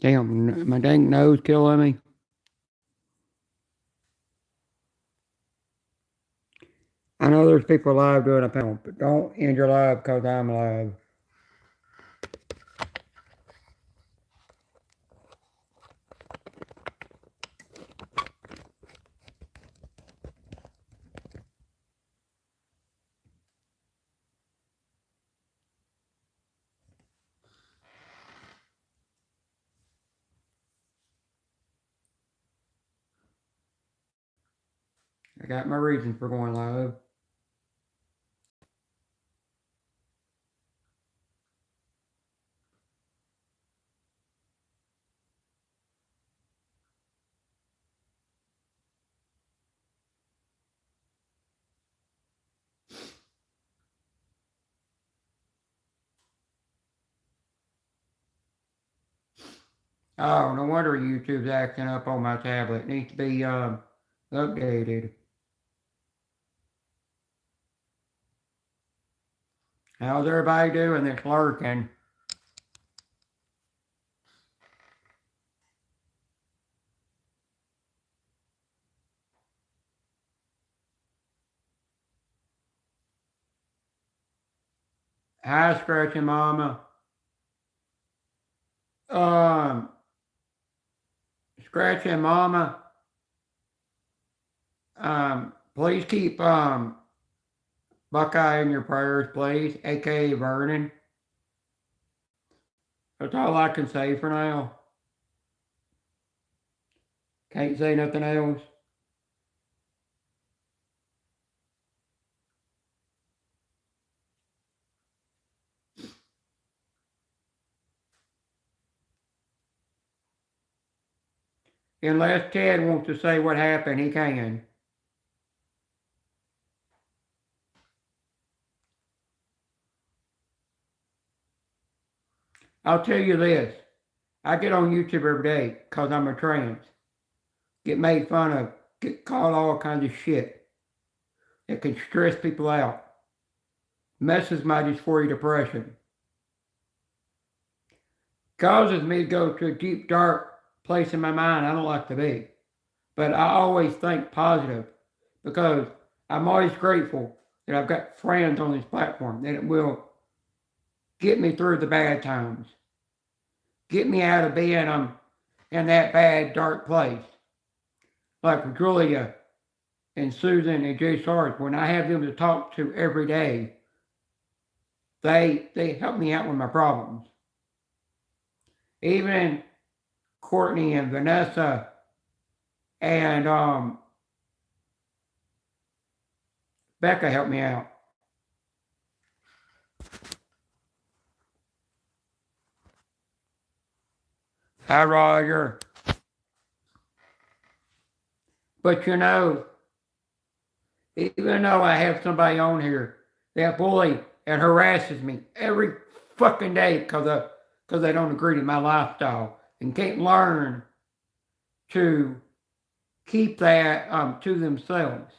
Damn, my dang nose killing me. I know there's people live doing a panel, but don't end your live because I'm live. I got my reasons for going live. Oh, no wonder YouTube's acting up on my tablet. It needs to be updated. How's everybody doing that's lurking? Hi, Scratchy Mama. Um, Scratchy Mama. Please keep Buckeye in your prayers, please, aka Vernon. That's all I can say for now. Can't say nothing else. Unless Ted wants to say what happened, he can. I'll tell you this. I get on YouTube every day because I'm a trans. Get made fun of, get called all kinds of shit. It can stress people out. Messes my dysphoria depression. Causes me to go to a deep, dark place in my mind I don't like to be. But I always think positive because I'm always grateful that I've got friends on this platform that it will get me through the bad times. Get me out of being in that bad, dark place. Like Julia and Susan and Jay Sarge, when I have them to talk to every day, they help me out with my problems. Even Courtney and Vanessa and Becca helped me out. Hi, Roger. But you know, even though I have somebody on here that bully and harasses me every fucking day because they don't agree to my lifestyle and can't learn to keep that to themselves,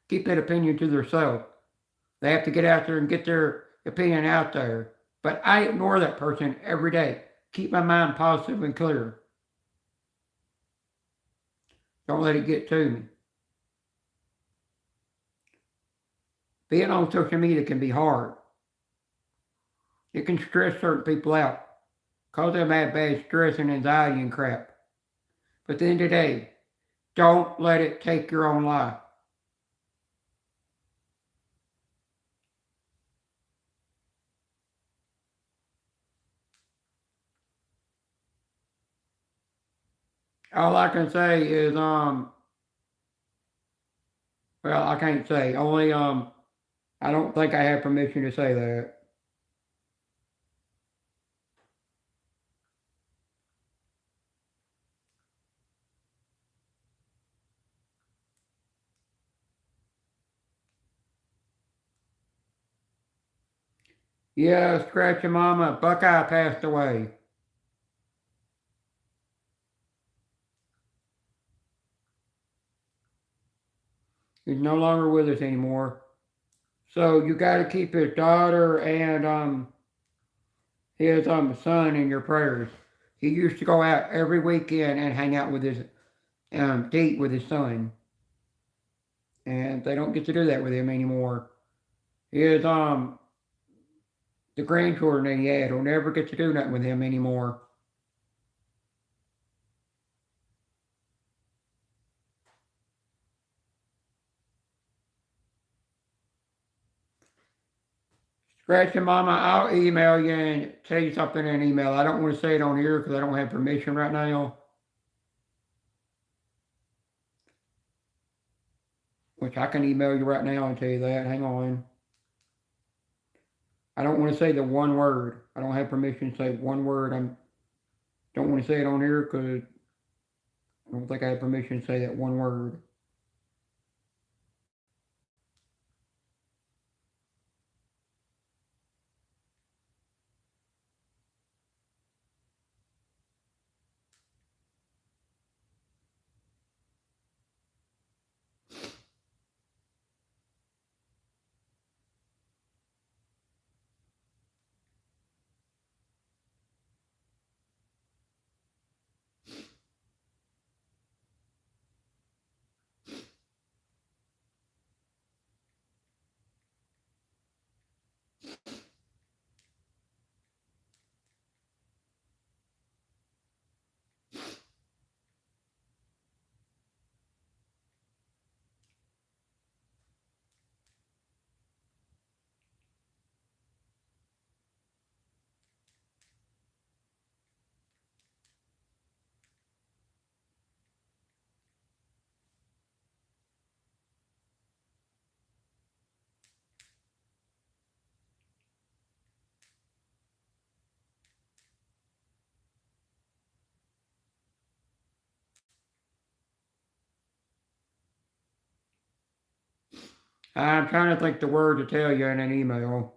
keep that opinion to themselves. They have to get out there and get their opinion out there. But I ignore that person every day. Keep my mind positive and clear. Don't let it get to me. Being on social media can be hard. It can stress certain people out, cause them have bad stress and anxiety and crap. But at the end of the day, don't let it take your own life. All I can say is, well, I can't say. Only, I don't think I have permission to say that. Yeah, Scratchy Mama, Buckeye passed away. He's no longer with us anymore. So you got to keep his daughter and his son in your prayers. He used to go out every weekend and hang out with his, to eat with his son. And they don't get to do that with him anymore. His, the grandchildren that he had will never get to do nothing with him anymore. Scratching Mama, I'll email you and tell you something in an email. I don't want to say it on here because I don't have permission right now. Which I can email you right now and tell you that. Hang on. I don't want to say the one word. I don't have permission to say one word. I don't want to say it on here because I don't think I have permission to say that one word. I'm trying to think the word to tell you in an email.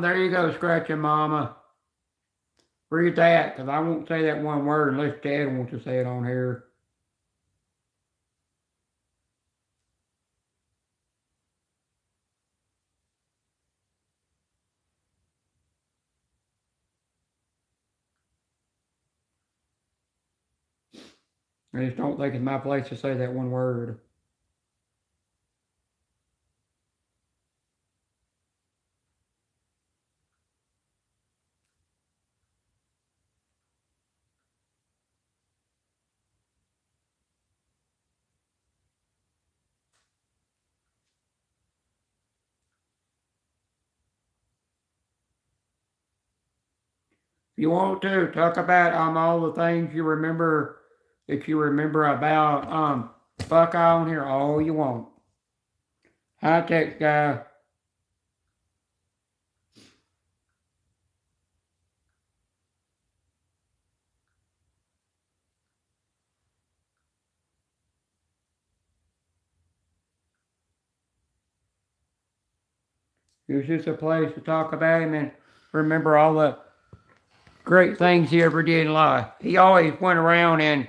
There you go, Scratching Mama. Read that, because I won't say that one word unless Dad wants to say it on here. I just don't think it's my place to say that one word. If you want to, talk about all the things you remember that you remember about Buckeye on here all you want. High tech guy. It was just a place to talk about him and remember all the great things he ever did in life. He always went around and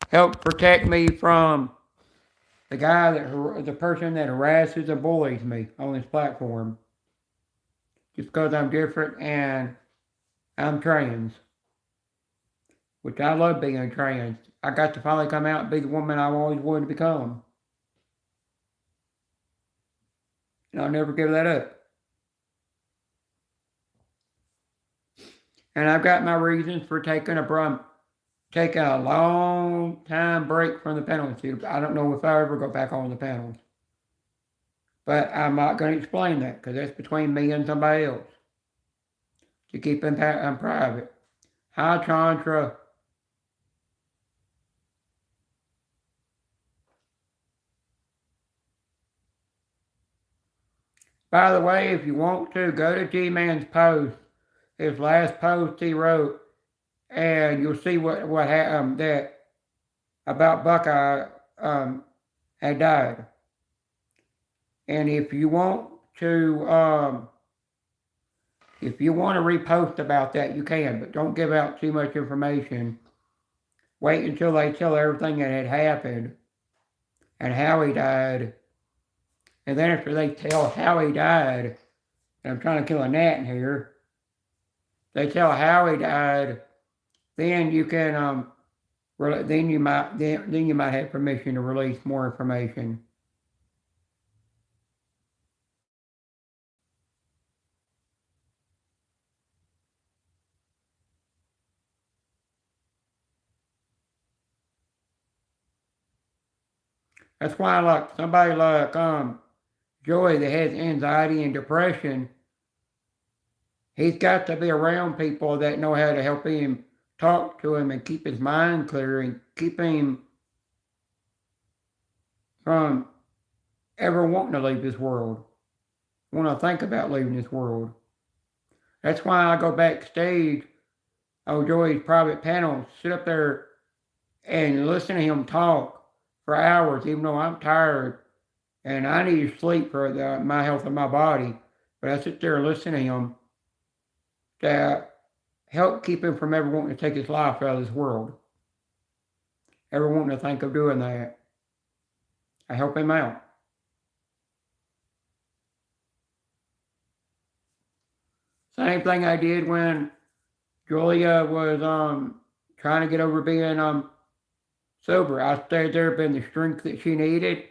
helped protect me from the person that harasses and bullies me on this platform. Just because I'm different and I'm trans, which I love being trans. I got to finally come out and be the woman I always wanted to become. And I'll never give that up. And I've got my reasons for taking taking a long time break from the penalty. I don't know if I ever go back on the panels. But I'm not going to explain that because that's between me and somebody else. To keep in private. Hi, Chandra. By the way, if you want to, go to G-Man's post, his last post he wrote, and you'll see what happened that about Buckeye had died. And if you want to repost about that, you can, but don't give out too much information. Wait until they tell everything that had happened and how he died. And then after they tell how he died, and I'm trying to kill a gnat in here, they tell how he died, then you can then you might have permission to release more information. That's why, like somebody like Joey that has anxiety and depression, he's got to be around people that know how to help him, talk to him, and keep his mind clear and keep him from ever wanting to leave this world, want to think about leaving this world. That's why I go backstage on Joey's private panels, sit up there and listen to him talk for hours, even though I'm tired and I need to sleep for my health of my body. But I sit there and listen to him to help keep him from ever wanting to take his life out of this world, ever wanting to think of doing that. I help him out. Same thing I did when Julia was trying to get over being sober. I stayed there, been the strength that she needed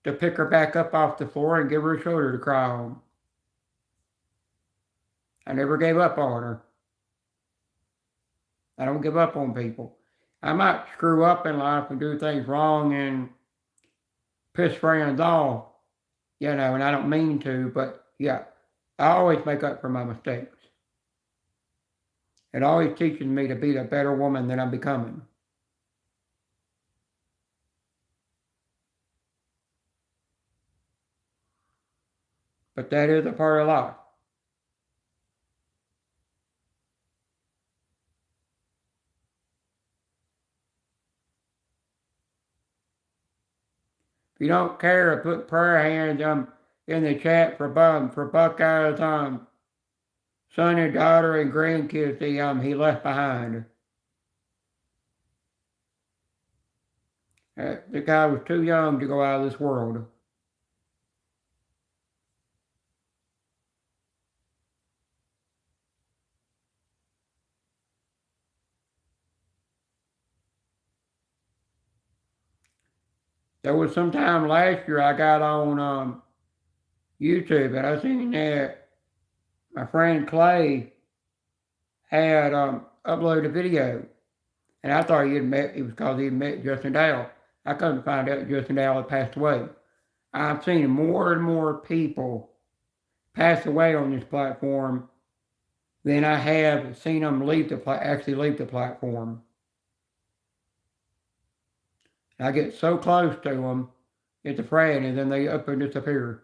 to pick her back up off the floor and give her a shoulder to cry on. I never gave up on her. I don't give up on people. I might screw up in life and do things wrong and piss friends off, and I don't mean to, but yeah, I always make up for my mistakes. It always teaches me to be the better woman that I'm becoming. But that is a part of life. If you don't care, put prayer hands in the chat for Buckeye's son and daughter and grandkids he left behind. The guy was too young to go out of this world. There was some time last year I got on YouTube and I seen that my friend Clay had uploaded a video, and I thought it was because he had met Justin Dale. I couldn't find out Justin Dale had passed away. I've seen more and more people pass away on this platform than I have seen them actually leave the platform. I get so close to them, it's afraid, and then they up and disappear.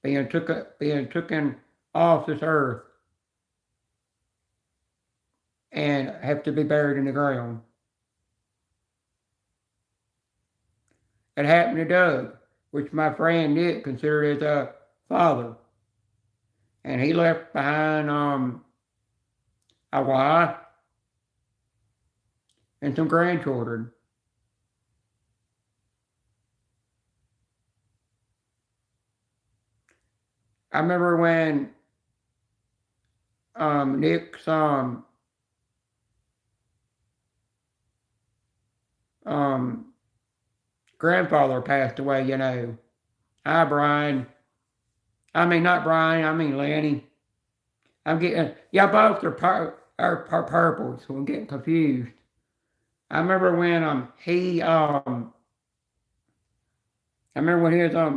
Being taken off this earth and have to be buried in the ground. It happened to Doug, which my friend Nick considered as a father. And he left behind a wife and some grandchildren. I remember when Nick's grandfather passed away, Hi, Brian. I mean, not Brian, I mean Lenny. I'm getting, y'all both are or purple, so I'm getting confused. I remember when his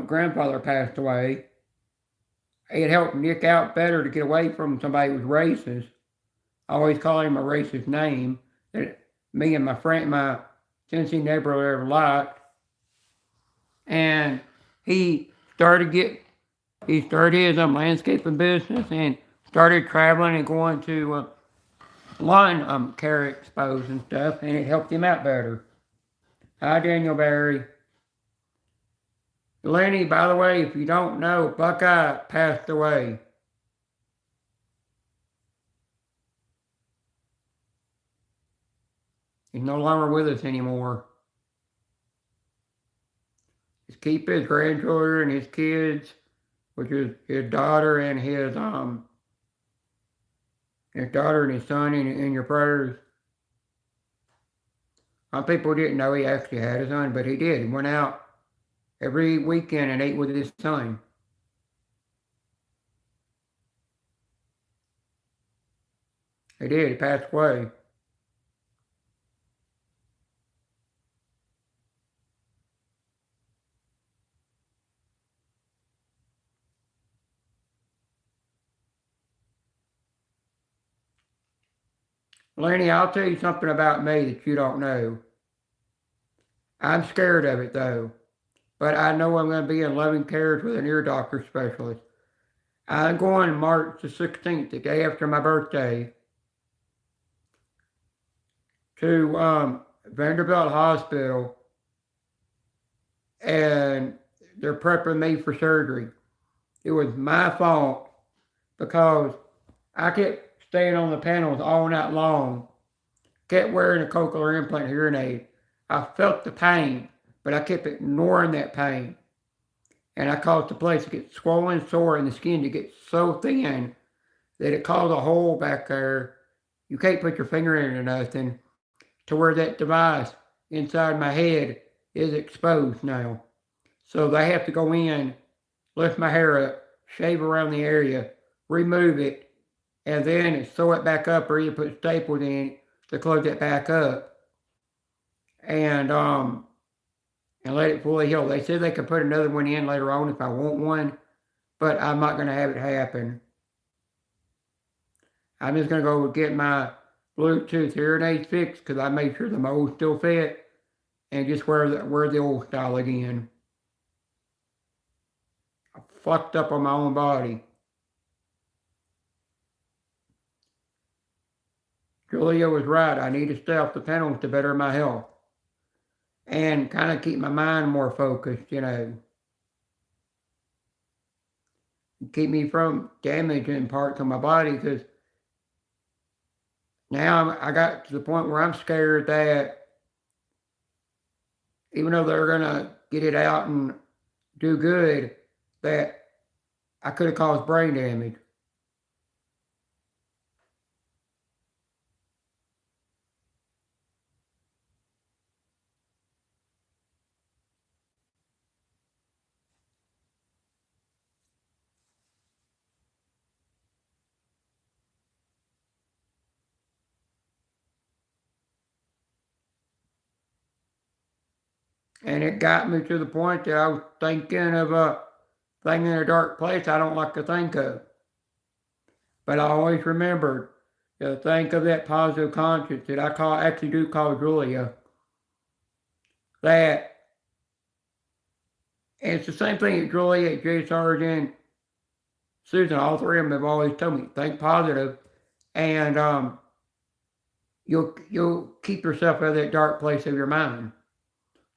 grandfather passed away. It helped Nick out better to get away from somebody who was racist. I always call him a racist name that me and my Tennessee neighbor ever liked. And he started his landscaping business and started traveling and going to lawn care expos and stuff, and it helped him out better. Hi, Daniel Barry. Lenny, by the way, if you don't know, Buckeye passed away. He's no longer with us anymore. Just keep his grandchildren, his kids, which is his daughter and his son in your prayers. Some people didn't know he actually had a son, but he did. He went out every weekend and ate with his son. He did. He passed away. Lenny, I'll tell you something about me that you don't know. I'm scared of it, though. But I know I'm going to be in loving care with an ear doctor specialist. I'm going March the 16th, the day after my birthday, to Vanderbilt Hospital, and they're prepping me for surgery. It was my fault because I kept staying on the panels all night long, kept wearing a cochlear implant hearing aid. I felt the pain, but I kept ignoring that pain. And I caused the place to get swollen, sore, and the skin to get so thin that it caused a hole back there. You can't put your finger in it or nothing, to where that device inside my head is exposed now. So they have to go in, lift my hair up, shave around the area, remove it, and then sew it back up, or you put staples in it to close it back up. And let it fully heal. They said they could put another one in later on if I want one, but I'm not going to have it happen. I'm just going to go get my Bluetooth hearing aids fixed because I made sure the mold still fit, and just wear the old style again. I fucked up on my own body. Julia was right. I need to stay off the panels to better my health and kind of keep my mind more focused, keep me from damaging parts of my body, because now I got to the point where I'm scared that even though they're going to get it out and do good, that I could have caused brain damage. And it got me to the point that I was thinking of a thing in a dark place I don't like to think of. But I always remembered to think of that positive conscience that actually do call Julia. That, and it's the same thing that Julia, Jay Sarge, and Susan, all three of them have always told me, think positive, and you'll keep yourself out of that dark place of your mind.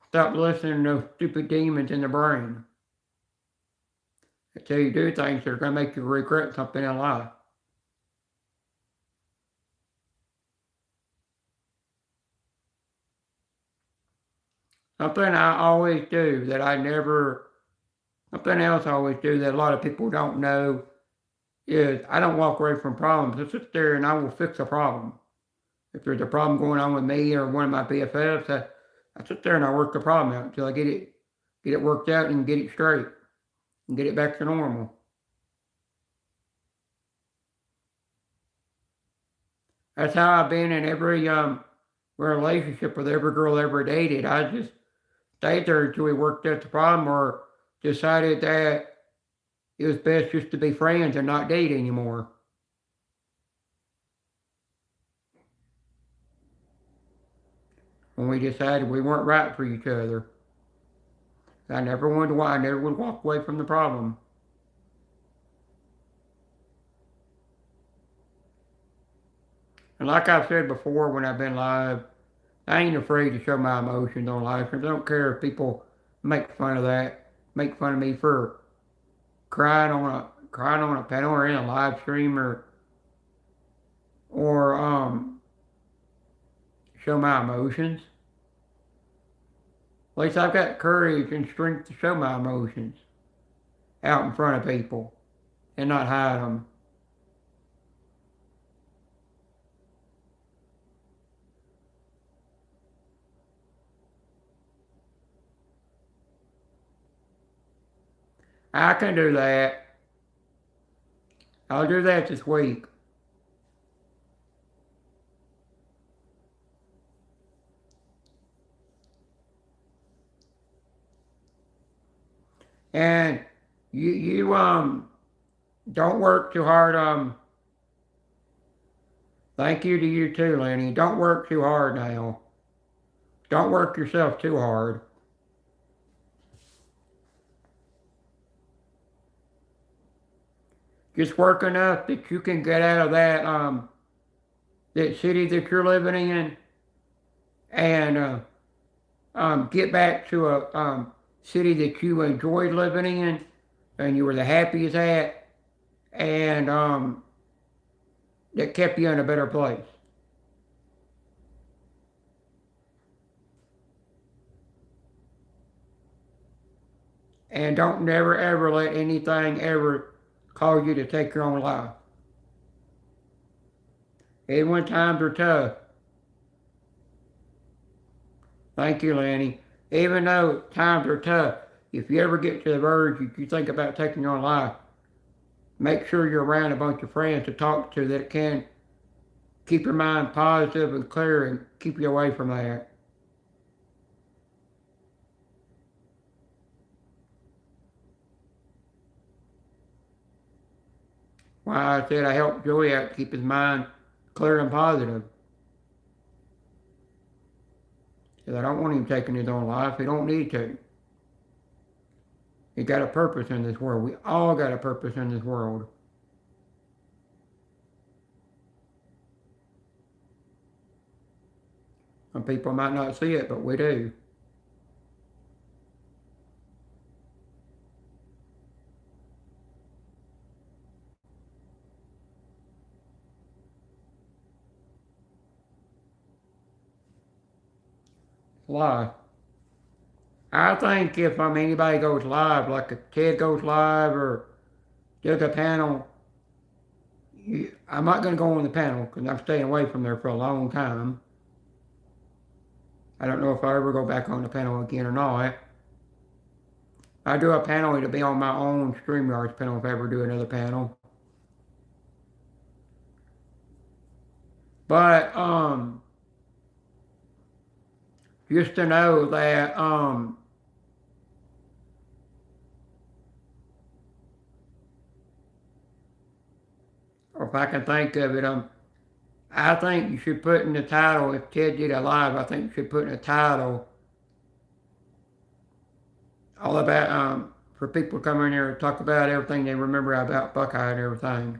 Stop listening to those stupid demons in the brain that tell you to do things that are going to make you regret something in life. Something I always do that something else I always do that a lot of people don't know is I don't walk away from problems. I sit there and I will fix a problem. If there's a problem going on with me or one of my BFFs, I sit there and I work the problem out until I get it worked out and get it straight and get it back to normal. That's how I've been in every relationship with every girl I ever dated. I just stayed there until we worked out the problem or decided that it was best just to be friends and not date anymore. When we decided we weren't right for each other. I never wanted to, I never would walk away from the problem. And like I've said before when I've been live, I ain't afraid to show my emotions on live streams. I don't care if people make fun of that, make fun of me for crying on a panel or in a live stream or show my emotions. At least I've got courage and strength to show my emotions out in front of people and not hide them. I can do that. I'll do that this week. And you don't work too hard. Thank you to you too, Lenny. Don't work too hard now. Don't work yourself too hard. Just work enough that you can get out of that city that you're living in and get back to a city that you enjoyed living in and you were the happiest at and that kept you in a better place. And don't never ever let anything ever cause you to take your own life. Even when times are tough. Thank you, Lenny. Even though times are tough, if you ever get to the verge, if you think about taking your own life, make sure you're around a bunch of friends to talk to that can keep your mind positive and clear and keep you away from that. Why I said I helped Joey out to keep his mind clear and positive. Because I don't want him taking his own life. He don't need to. He got a purpose in this world. We all got a purpose in this world. Some people might not see it, but we do. Live. I think if anybody goes live, like if Ted goes live or does a panel, I'm not going to go on the panel because I'm staying away from there for a long time. I don't know if I ever go back on the panel again or not. I do a panel, it'll be on my own StreamYards panel if I ever do another panel. But just to know that or if I can think of it, I think you should put in the title, if Ted did a live, I think you should put in the title all about for people to come in here and talk about everything they remember about Buckeye and everything.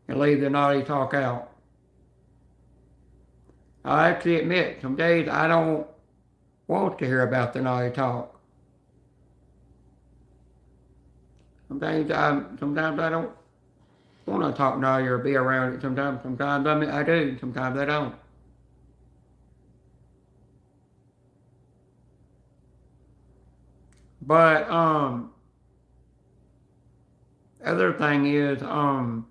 And leave the naughty talk out. I actually admit, some days I don't want to hear about the naughty talk. Sometimes I don't want to talk naughty or be around it. Sometimes I do. Sometimes I don't. But other thing is I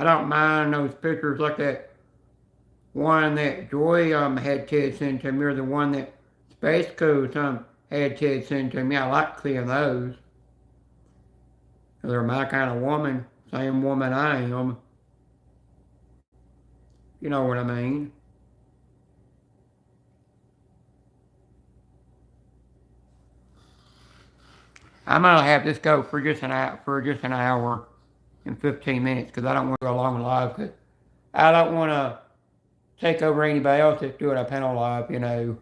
don't mind those pictures like that one that Joy had Ted send to me, or the one that Space Coast had Ted send to me. I like seeing those. They're my kind of woman. Same woman I am. You know what I mean. I'm gonna have this go for just an hour and 15 minutes because I don't want to go long live because I don't want to take over anybody else that's doing a panel live, you know.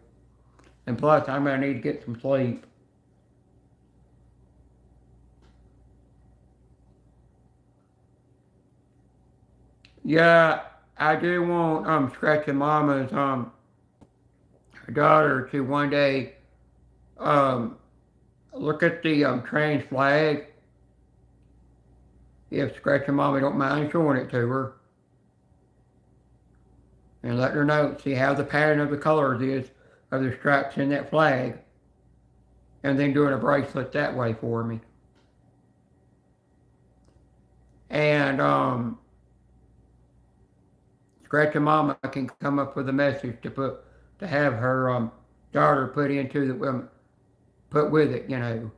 And plus, I'm gonna need to get some sleep. Yeah, I do want Scratching Mama's daughter to one day um look at the trans flag if Scratching Mama don't mind showing it to her and let her know, see how the pattern of the colors is of the stripes in that flag, and then doing a bracelet that way for me. And Scratching Mama can come up with a message to have her daughter put into the put with it, you know.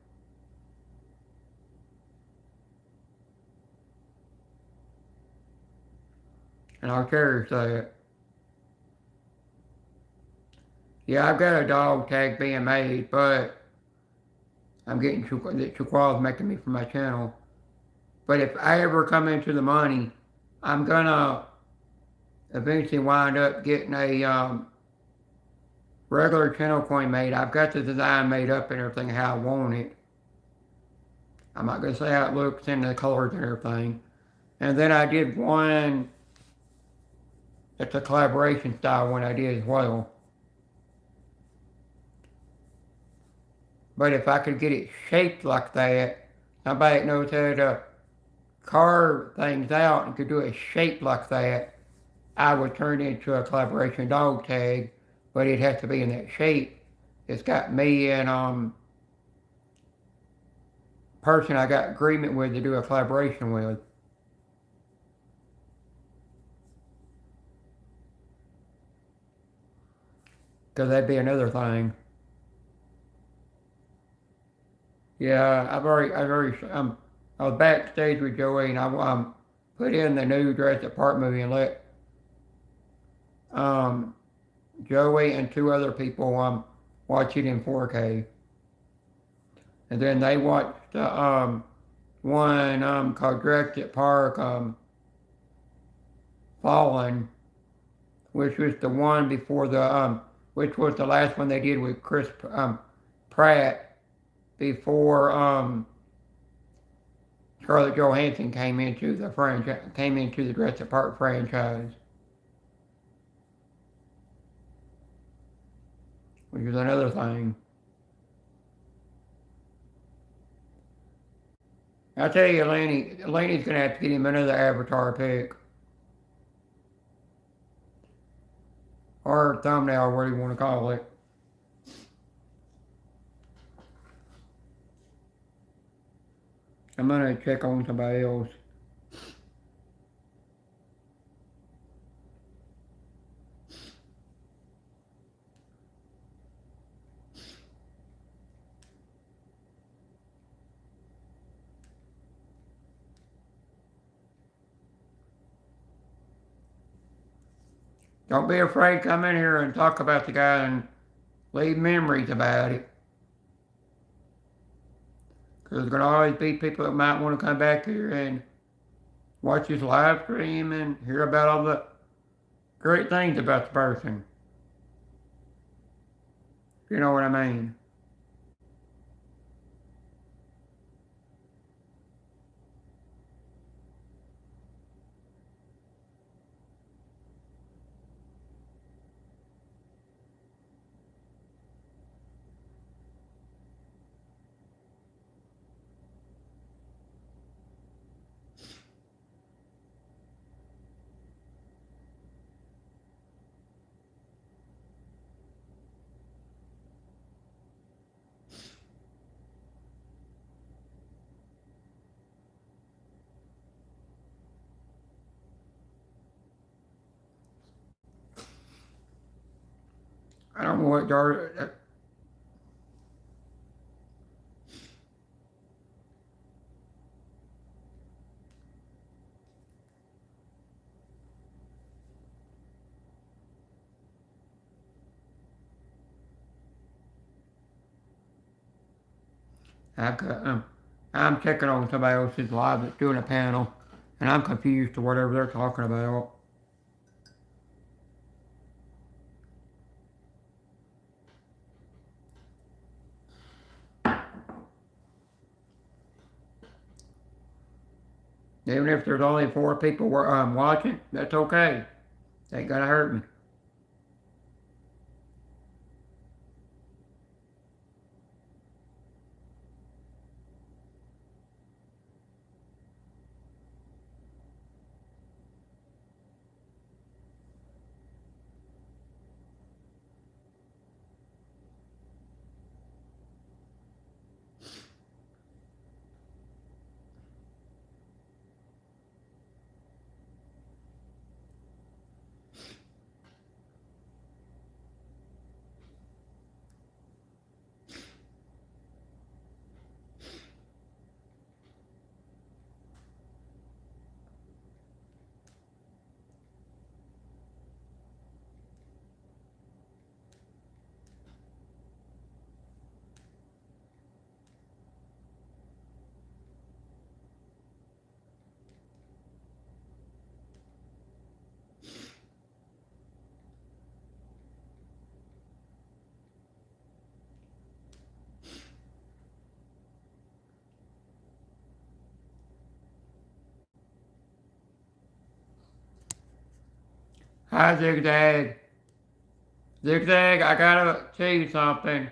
And I'll cherish that. Yeah, I've got a dog tag being made, but I'm getting Chihuahua's making me for my channel. But if I ever come into the money, I'm gonna eventually wind up getting a regular channel coin made. I've got the design made up and everything how I want it. I'm not gonna say how it looks and the colors and everything. And then I did one that's a collaboration style one I did as well. But if I could get it shaped like that, somebody that knows how to carve things out and could do a shape like that, I would turn it into a collaboration dog tag, but it has to be in that shape. It's got me and person I got agreement with to do a collaboration with. Because that'd be another thing. Yeah, I was backstage with Joey and I put in the new Jurassic Park movie and let um, Joey and two other people watch it in 4K. And then they watched one called Jurassic Park Fallen, which was the one before which was the last one they did with Chris Pratt before Scarlett Johansson came into the Jurassic Park franchise, which is another thing. I tell you, Laney's gonna have to get him another Avatar pick or thumbnail, whatever you want to call it. I'm gonna check on somebody else. Don't be afraid to come in here and talk about the guy and leave memories about it. Because there's going to always be people that might want to come back here and watch his live stream and hear about all the great things about the person. You know what I mean? I don't know what Dar. I got, I'm checking on somebody else's live that's doing a panel, and I'm confused to whatever they're talking about. Even if there's only 4 people watching, that's okay. They ain't gonna hurt me. Hi, Zigzag. Zigzag, I gotta tell you something.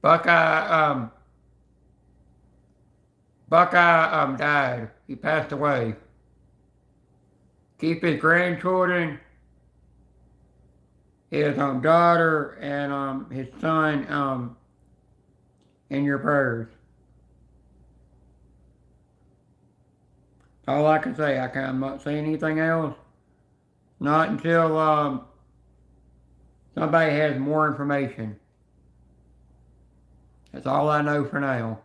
Buckeye, died. He passed away. Keep his grandchildren, his daughter, and his son in your prayers. All I can say. I'm not saying anything else. Not until somebody has more information. That's all I know for now.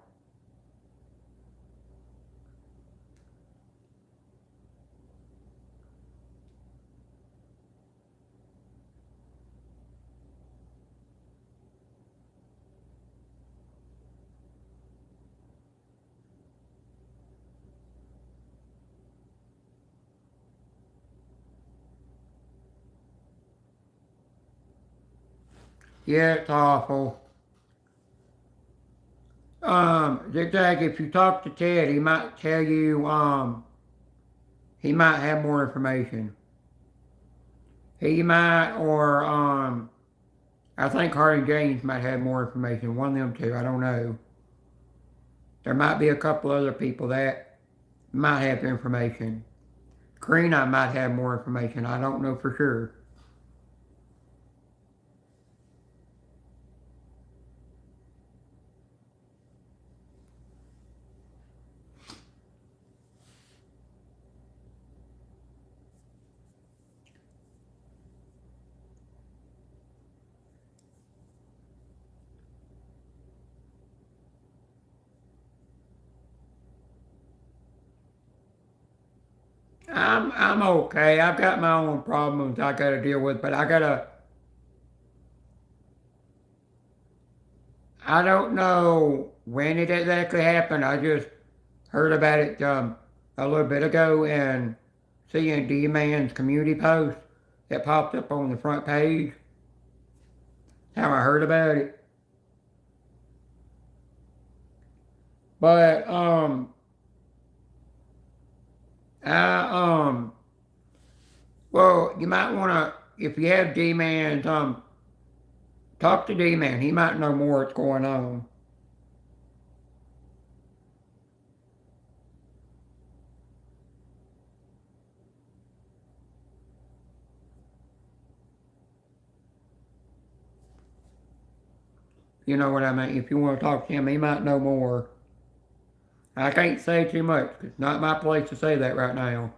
Yeah, it's awful. Zigzag, if you talk to Ted, he might tell you, he might have more information. He might, or, I think Hardy James might have more information. One of them two, I don't know. There might be a couple other people that might have information. Karina might have more information. I don't know for sure. I'm okay. I've got my own problems I gotta deal with, but I don't know when it exactly happened. I just heard about it a little bit ago and seeing D-Man's community post that popped up on the front page. How I heard about it. But I well, you might wanna, if you have D-Man's talk to D-Man. He might know more what's going on. You know what I mean? If you want to talk to him, he might know more. I can't say too much. It's not my place to say that right now.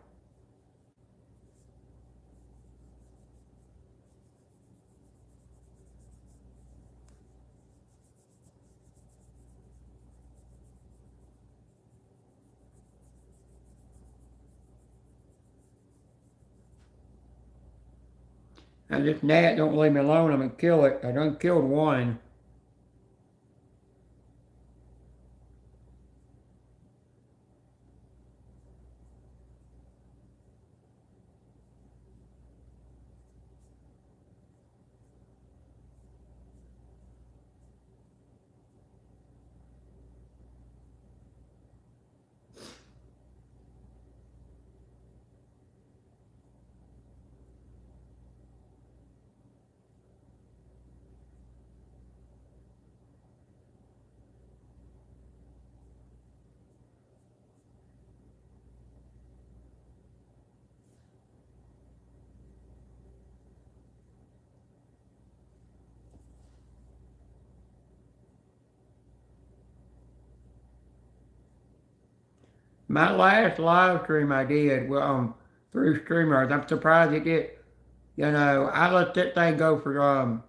And this gnat don't leave me alone. I'm gonna kill it. I done killed one. My last live stream I did through StreamYard. I'm surprised it did. You know, I let that thing go for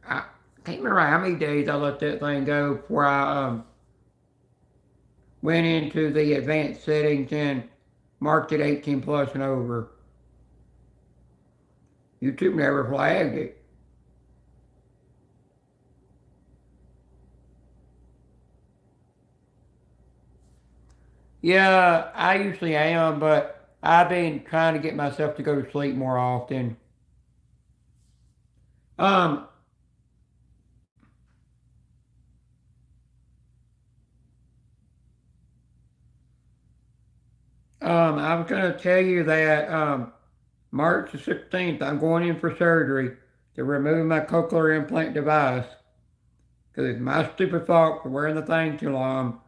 I can't remember how many days I let that thing go before I went into the advanced settings and marked it 18 plus and over. YouTube never flagged it. Yeah, I usually am, but I've been trying to get myself to go to sleep more often. Um, I was gonna tell you that March the 16th, I'm going in for surgery to remove my cochlear implant device because it's my stupid fault for wearing the thing too long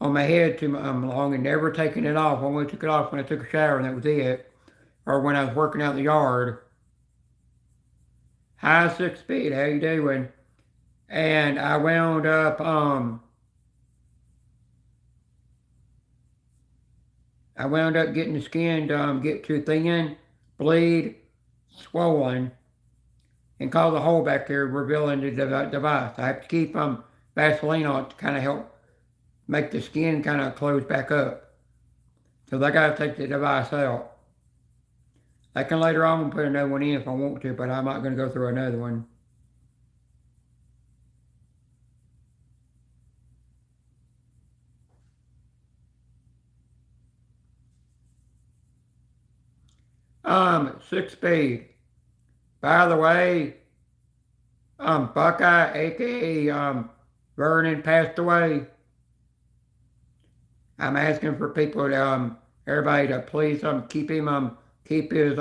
on my head too long and never taking it off. I only took it off when I took a shower and that was it, or when I was working out in the yard. Hi, 6 Speed, how you doing? And I wound up getting the skin to get too thin, bleed, swollen, and cause a hole back there revealing the device. I have to keep Vaseline on it to kind of help make the skin kind of close back up. So I got to take the device out. I can later on put another one in if I want to, but I'm not going to go through another one. Six Speed. By the way, Buckeye, aka Vernon, passed away. I'm asking for people to everybody to please keep him keep his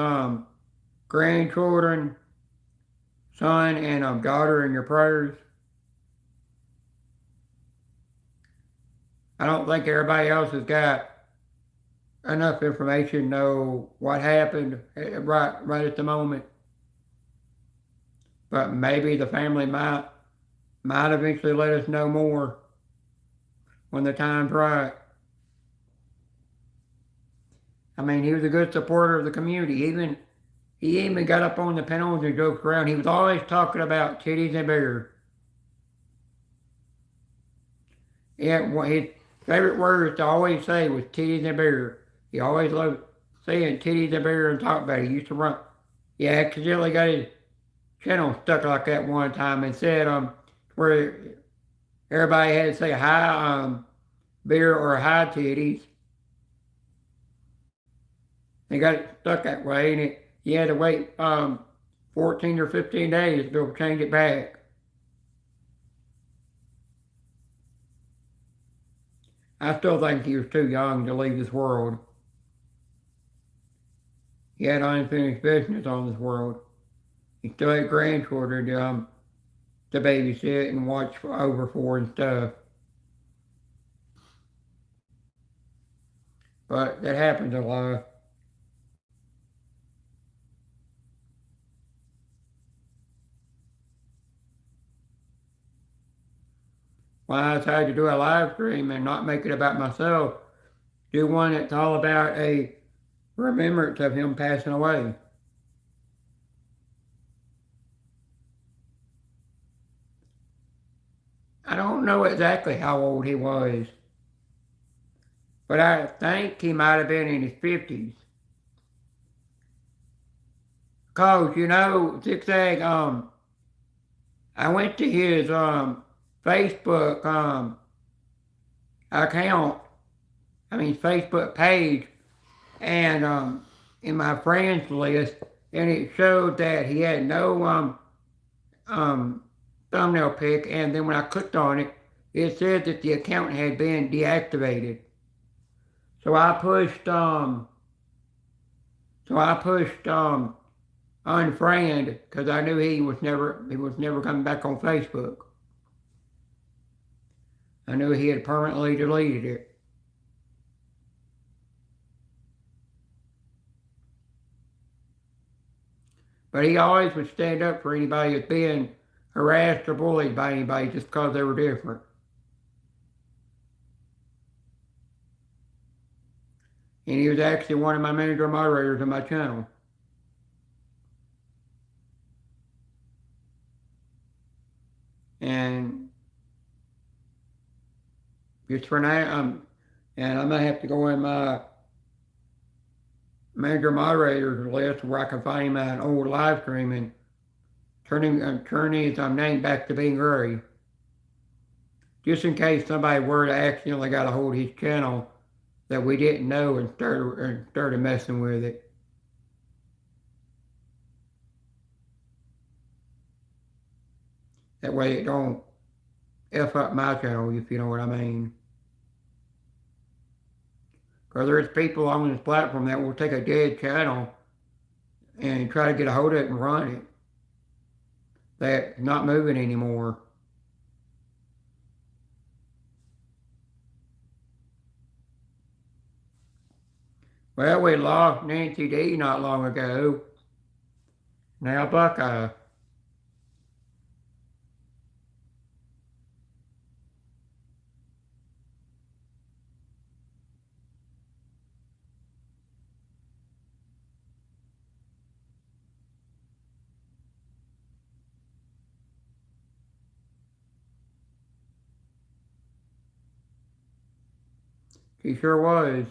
grandchildren, son and daughter in your prayers. I don't think everybody else has got enough information to know what happened right at the moment. But maybe the family might eventually let us know more when the time's right. I mean, he was a good supporter of the community. He even got up on the panels and joked around. He was always talking about titties and beer. Yeah, his favorite words to always say was titties and beer. He always loved saying titties and beer and talk about it. He used to run. He accidentally got his channel stuck like that one time and said where everybody had to say hi beer or hi titties. They got it stuck that way, and you had to wait 14 or 15 days to change it back. I still think he was too young to leave this world. He had unfinished business on this world. He still had grandchildren to babysit and watch over for and stuff. But that happens a lot. Well, I decided to do a live stream and not make it about myself. Do one that's all about a remembrance of him passing away. I don't know exactly how old he was, but I think he might have been in his 50s. Cause you know, Zigzag, I went to his Facebook account, Facebook page, and in my friends list, and it showed that he had no thumbnail pic, and then when I clicked on it, it said that the account had been deactivated. So I pushed unfriend because I knew he was never coming back on Facebook. I knew he had permanently deleted it. But he always would stand up for anybody that's being harassed or bullied by anybody just because they were different. And he was actually one of my manager moderators on my channel. And just for now, and I'm gonna have to go in my manager moderators list where I can find him an old live stream and turn his name back to being Gray. Just in case somebody were to accidentally got a hold of his channel that we didn't know and started messing with it. That way it don't F up my channel, if you know what I mean. Because there's people on this platform that will take a dead channel and try to get a hold of it and run it. That's not moving anymore. Well, we lost Nancy D not long ago. Now Buckeye. She sure was.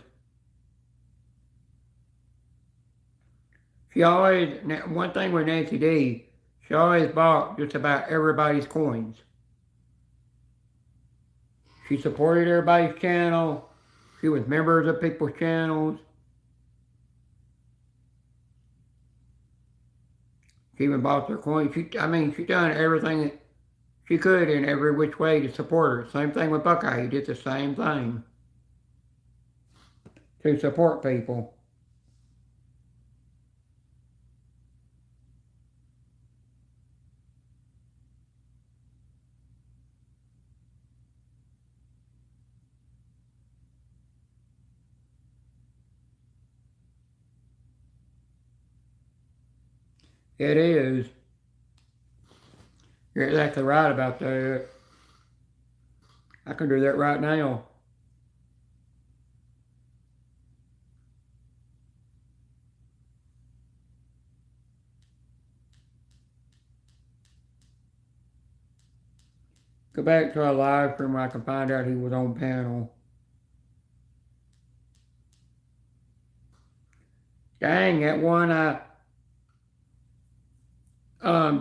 She always, one thing with Nancy D, she always bought just about everybody's coins. She supported everybody's channel. She was members of people's channels. She even bought their coins. She done everything that she could in every which way to support her. Same thing with Buckeye. He did the same thing to support people. It is. You're exactly right about that. I can do that right now. Go back to our live stream where I can find out he was on panel. Dang, that one I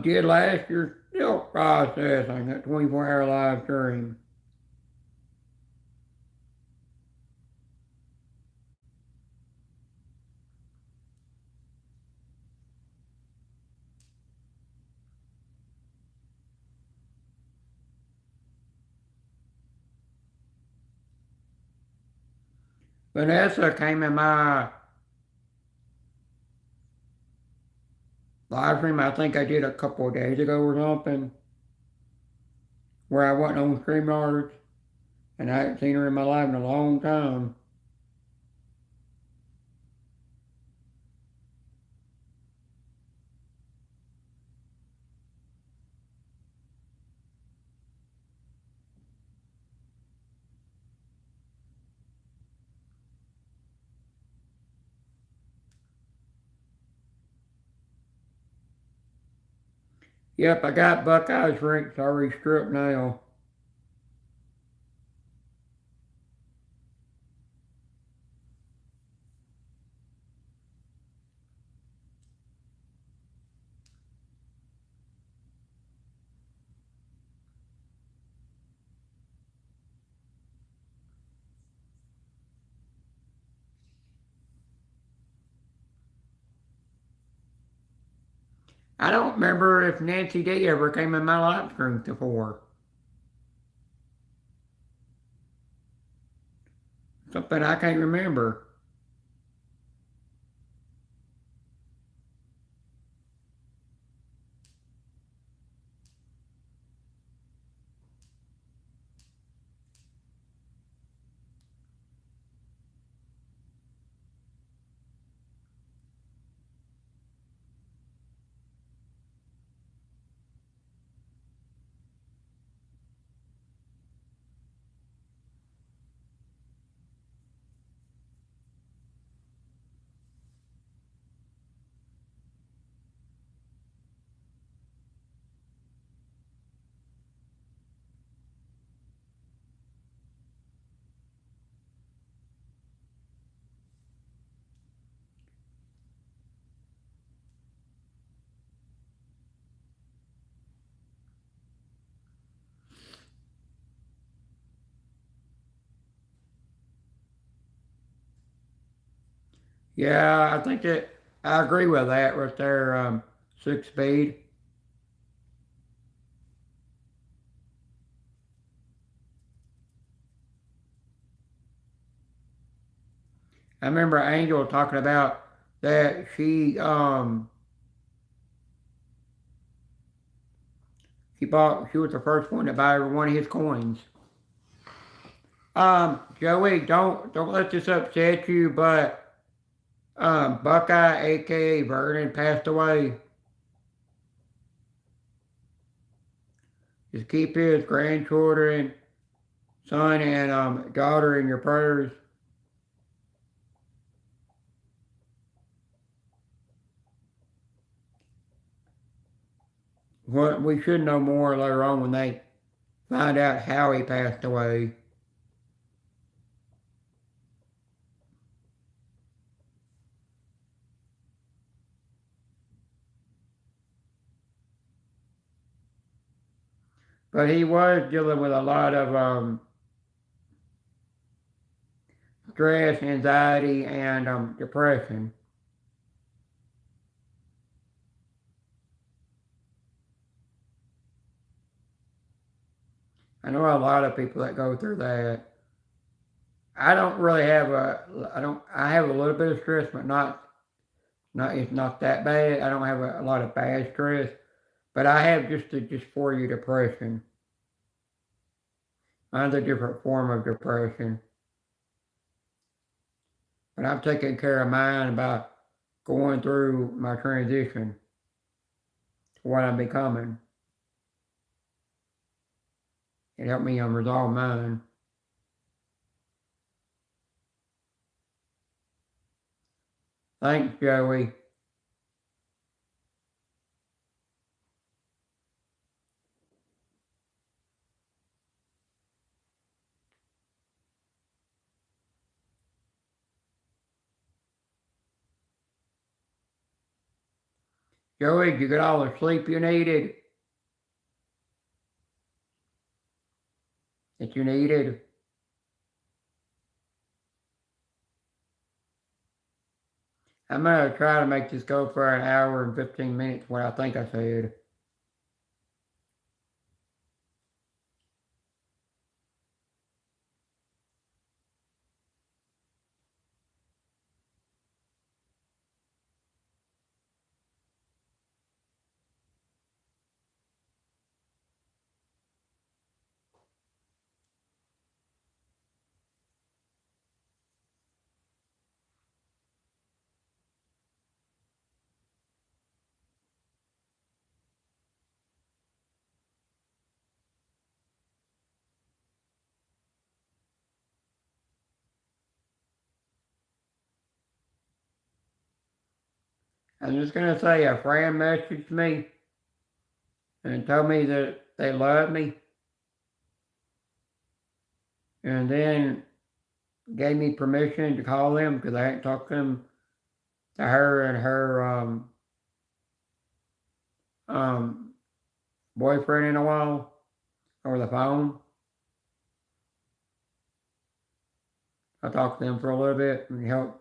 did last year, still processing that 24-hour live stream. Vanessa came in my live stream, I think I did a couple of days ago or something, where I wasn't on StreamYard, and I hadn't seen her in my life in a long time. Yep, I got Buckeye's rinks already stripped now. I don't remember if Nancy D ever came in my live stream before. Something I can't remember. Yeah, I think that I agree with that right there. 6 speed. I remember Angel talking about that she was the first one to buy one of his coins. Joey, don't let this upset you, but Buckeye, aka Vernon, passed away. Just keep his grandchildren, son, and daughter in your prayers. What we should know more later on when they find out how he passed away. But he was dealing with a lot of stress, anxiety, and depression. I know a lot of people that go through that. I don't really have I have a little bit of stress, but it's not that bad. I don't have a lot of bad stress, but I have just a dysphoria depression. Mine's a different form of depression. But I'm taking care of mine by going through my transition to what I'm becoming. It helped me resolve mine. Thanks, Joey. Joey, did you get all the sleep you needed? That you needed? I'm going to try to make this go for an hour and 15 minutes, what I think I said. I'm just going to say a friend messaged me and told me that they love me, and then gave me permission to call them because I hadn't talked to her and her um, boyfriend in a while over the phone. I talked to them for a little bit and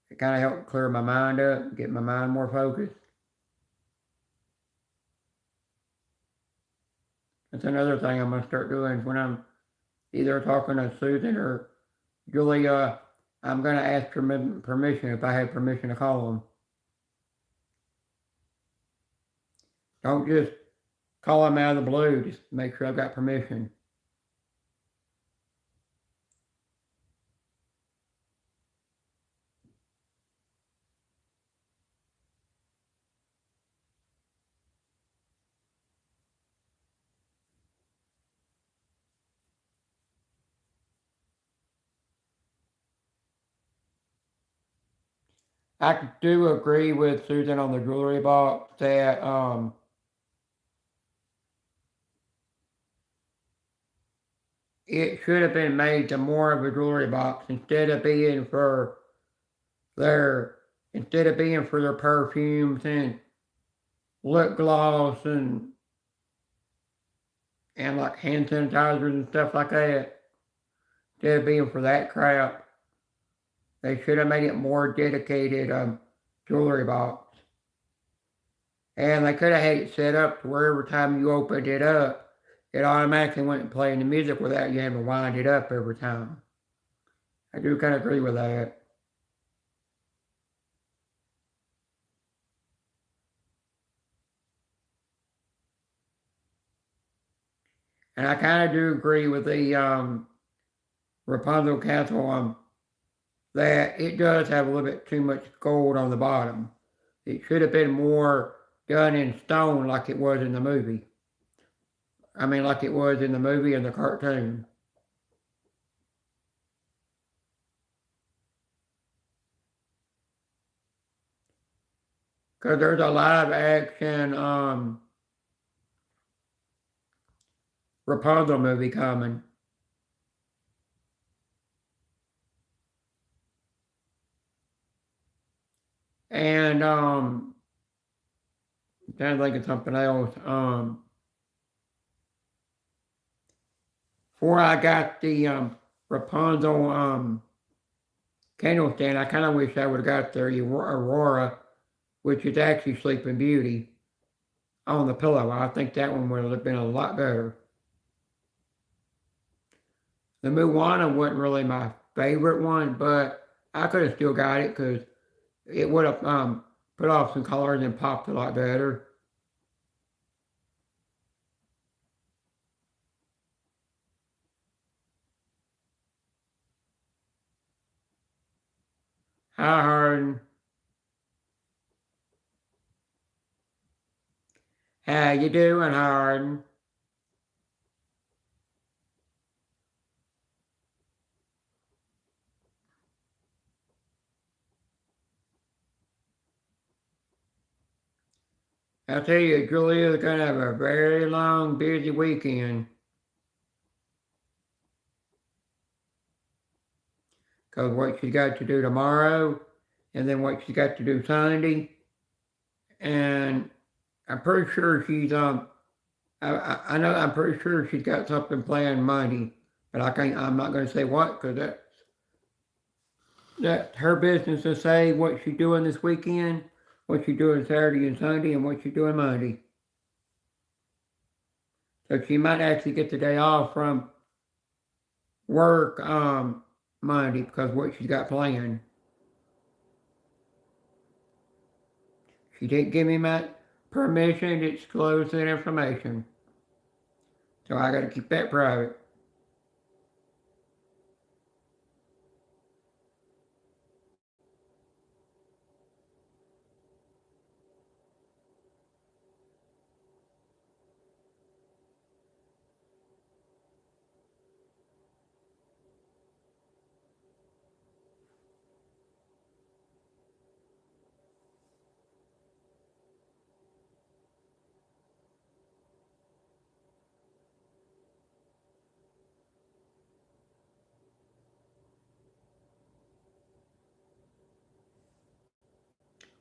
it kind of helped clear my mind up, get my mind more focused. That's another thing I'm going to start doing when I'm either talking to Susan or Julia. I'm going to ask permission if I have permission to call them. Don't just call them out of the blue. Just make sure I've got permission. I do agree with Susan on the jewelry box that it should have been made to more of a jewelry box their instead of being for their perfumes and lip gloss and like hand sanitizers and stuff like that. Instead of being for that crap, They should have made it more dedicated jewelry box. And they could have had it set up to where every time you opened it up, it automatically went and playing the music without you having to wind it up every time. I do kind of agree with that. And I kind of do agree with the Rapunzel Castle that it does have a little bit too much gold on the bottom. It should have been more done in stone like it was in the movie. I mean, like it was in the movie and the cartoon. Because there's a live action Rapunzel movie coming. And I'm trying to think of something else. Before I got the Rapunzel candle stand, I kind of wish I would have got the Aurora, which is actually Sleeping Beauty, on the pillow. I think that one would have been a lot better. The Moana wasn't really my favorite one, but I could have still got it because it would have put off some colors and popped a lot better. Hi, Harden. How you doing, Harden? I tell you, Julia's gonna have a very long, busy weekend. Because what she's got to do tomorrow, and then what she's got to do Sunday, and I'm pretty sure she's I know I'm pretty sure she's got something planned Monday, but I'm not going to say what because that's her business to say what she's doing this weekend, what she's doing Saturday and Sunday, and what she's doing Monday. So she might actually get the day off from work Monday because what she's got planned. She didn't give me my permission to disclose that information. So I got to keep that private.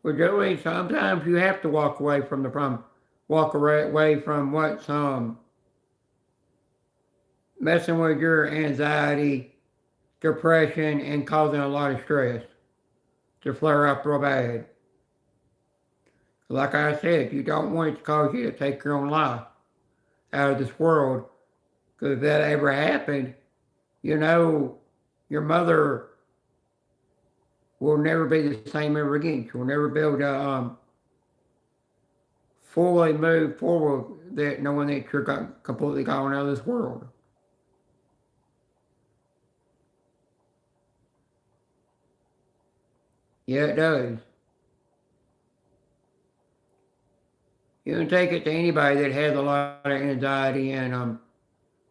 Well, Joey, sometimes you have to walk away from what's messing with your anxiety, depression, and causing a lot of stress to flare up real bad. Like I said, you don't want it to cause you to take your own life out of this world, because if that ever happened, you know, your mother will never be the same ever again. She'll never be able to fully move forward that knowing that you're completely gone out of this world. Yeah, it does. You can take it to anybody that has a lot of anxiety and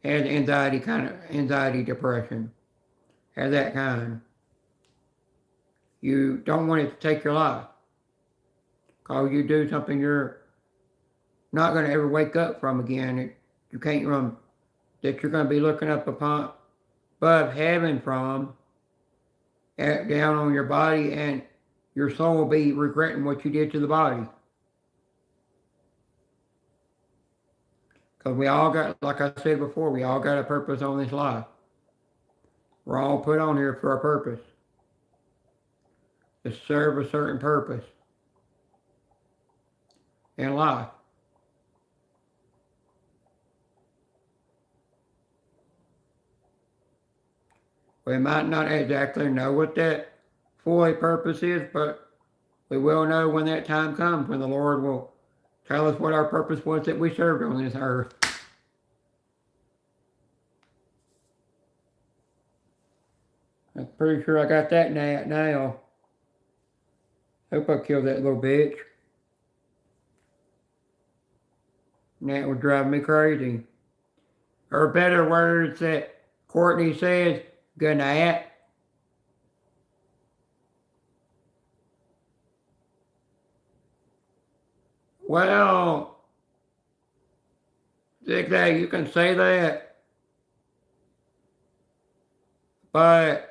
has anxiety depression, has that kind. You don't want it to take your life. Cause you do something you're not going to ever wake up from again. You can't that you're going to be looking up above heaven from, down on your body, and your soul will be regretting what you did to the body. Because we all got, like I said before, we all got a purpose on this life. We're all put on here for a purpose. serve a certain purpose in life. We might not exactly know what that fully purpose is, but we will know when that time comes, when the Lord will tell us what our purpose was that we served on this earth. I'm pretty sure I got that gnat now. Hope I killed that little bitch. Gnat was driving me crazy. Or better words that Courtney says, good night. Well, Zigzag, you can say that, but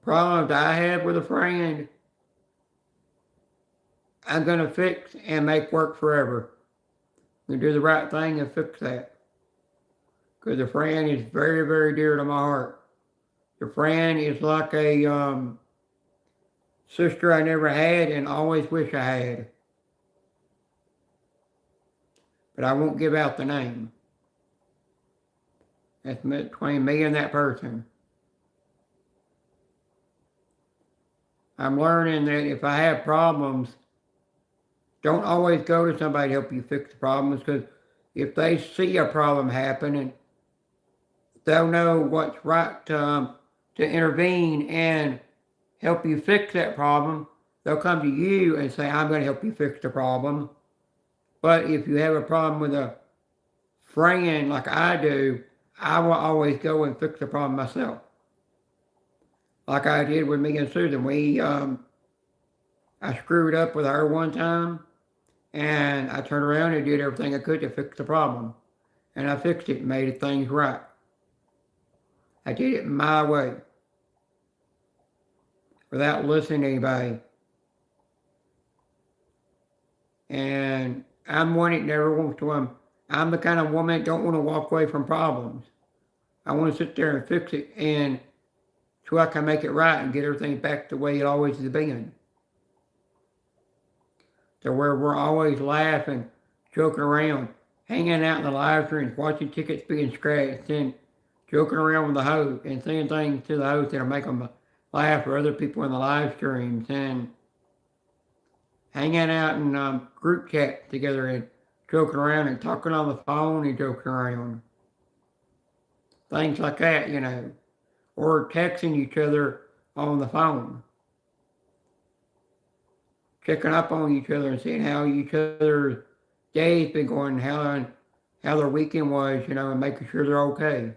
problems I have with a friend, I'm going to fix and make work forever. We do the right thing and fix that. Because a friend is very, very dear to my heart. The friend is like a sister I never had and always wish I had. But I won't give out the name. That's between me and that person. I'm learning that if I have problems, don't always go to somebody to help you fix the problems, because if they see a problem happening, they'll know what's right to intervene and help you fix that problem. They'll come to you and say, I'm going to help you fix the problem. But if you have a problem with a friend like I do, I will always go and fix the problem myself. Like I did with me and Susan. I screwed up with her one time, and I turned around and did everything I could to fix the problem. And I fixed it and made things right. I did it my way, without listening to anybody. And I'm one that never wants to, I'm the kind of woman that don't want to walk away from problems. I want to sit there and fix it, and so I can make it right and get everything back the way it always has been. To where we're always laughing, joking around, hanging out in the live streams, watching tickets being scratched, and joking around with the host and saying things to the host that'll make them laugh, or other people in the live streams, and hanging out in group chat together and joking around and talking on the phone and joking around. Things like that, or texting each other on the phone. Checking up on each other and seeing how each other's day's been going, how their weekend was, and making sure they're okay.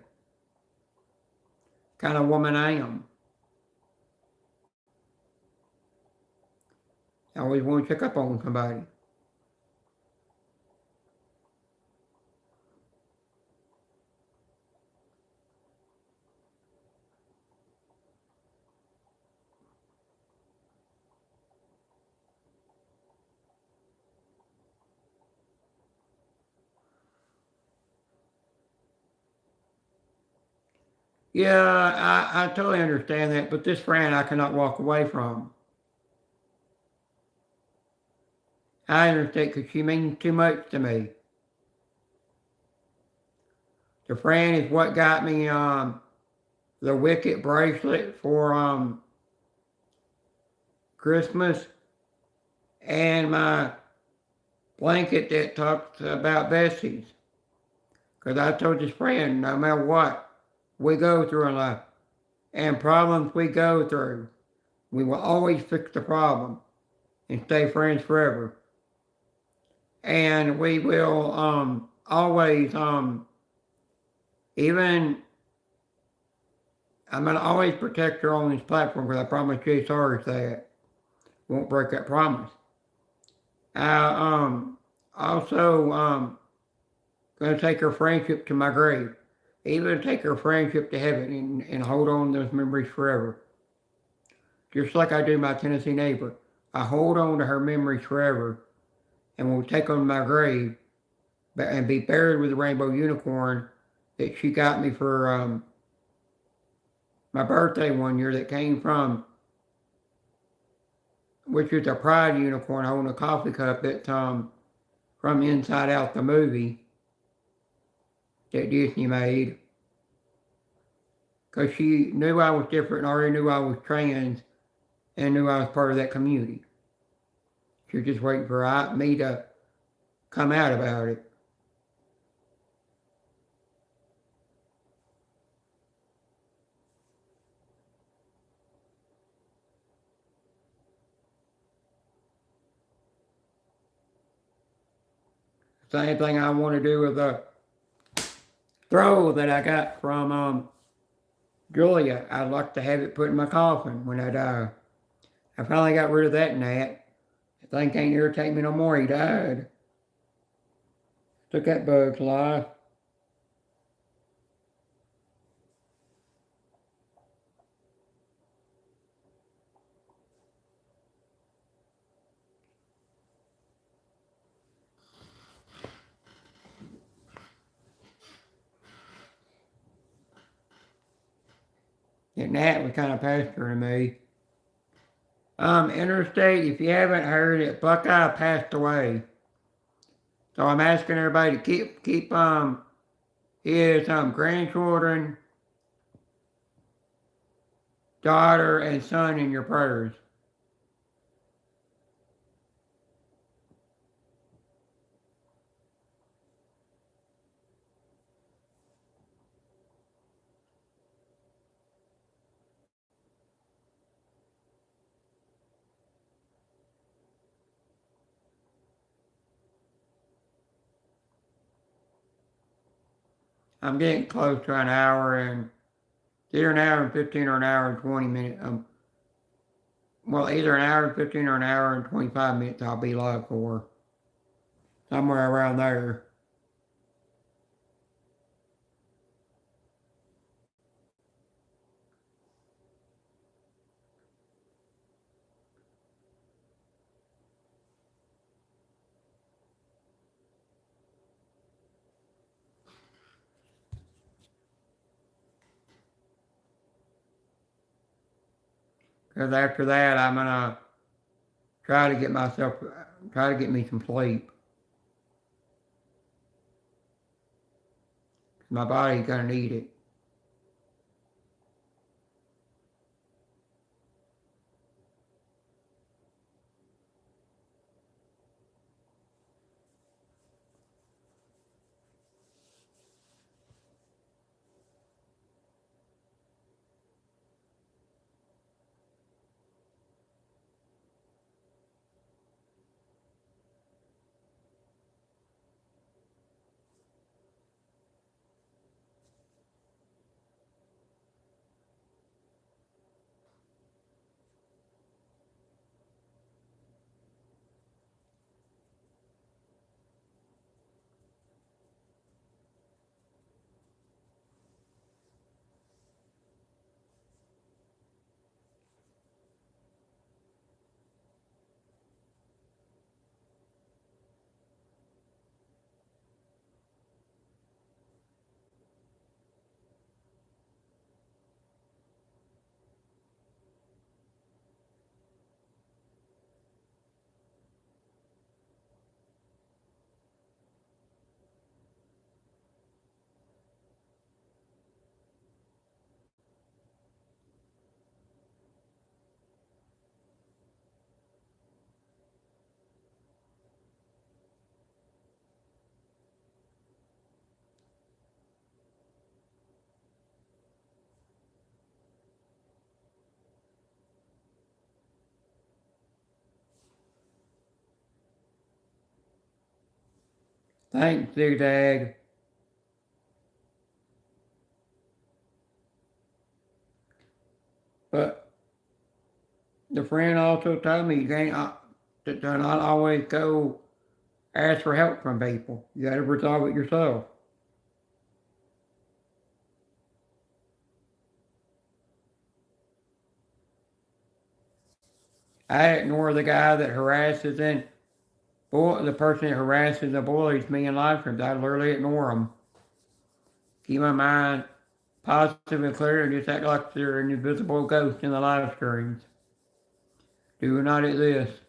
Kind of woman I am. I always want to check up on somebody. Yeah, I totally understand that, but this friend I cannot walk away from. I understand because she means too much to me. The friend is what got me the Wicked bracelet for Christmas, and my blanket that talks about Bessie's. Because I told this friend, no matter what we go through in life and problems we go through, we will always fix the problem and stay friends forever. And we will always, even, I'm going to always protect her on this platform, because I promise JSR that. Won't break that promise. I also going to take her friendship to my grave. Even take her friendship to heaven and hold on to those memories forever. Just like I do my Tennessee neighbor. I hold on to her memories forever, and will take them to my grave and be buried with the rainbow unicorn that she got me for my birthday one year that came from, which is a Pride unicorn holding a coffee cup that's from Inside Out, the movie that Disney made. Because she knew I was different and already knew I was trans and knew I was part of that community. She was just waiting for me to come out about it. Same thing I want to do with the throw that I got from Julia. I'd like to have it put in my coffin when I die. I finally got rid of that gnat. The thing can't irritate me no more. He died. Took that bug's life. That gnat was kind of pestering me. Interstate, if you haven't heard it, Buckeye passed away. So I'm asking everybody to keep his grandchildren, daughter, and son in your prayers. I'm getting close to an hour and either an hour and 15 or an hour and 20 minutes. Well, either an hour and 15 or an hour and 25 minutes I'll be live for. Somewhere around there. Because after that, I'm going to try to get me some sleep. My body's going to need it. Thanks, Zigzag. But the friend also told me you can't to not always go ask for help from people. You got to resolve it yourself. I ignore the guy that harasses the person that harasses and bullies me in live streams. I literally ignore them. Keep my mind positive and clear and just act like they're an invisible ghost in the live streams. Do not exist.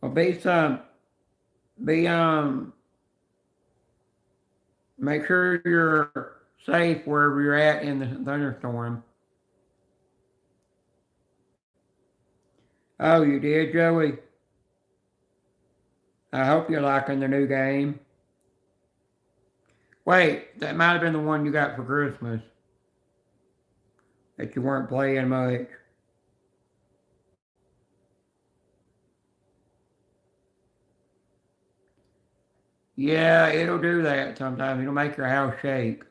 Well, be make sure you're safe wherever you're at in the thunderstorm. Oh, you did, Joey? I hope you're liking the new game. Wait, that might have been the one you got for Christmas that you weren't playing much. Yeah, it'll do that sometimes. It'll make your house shake.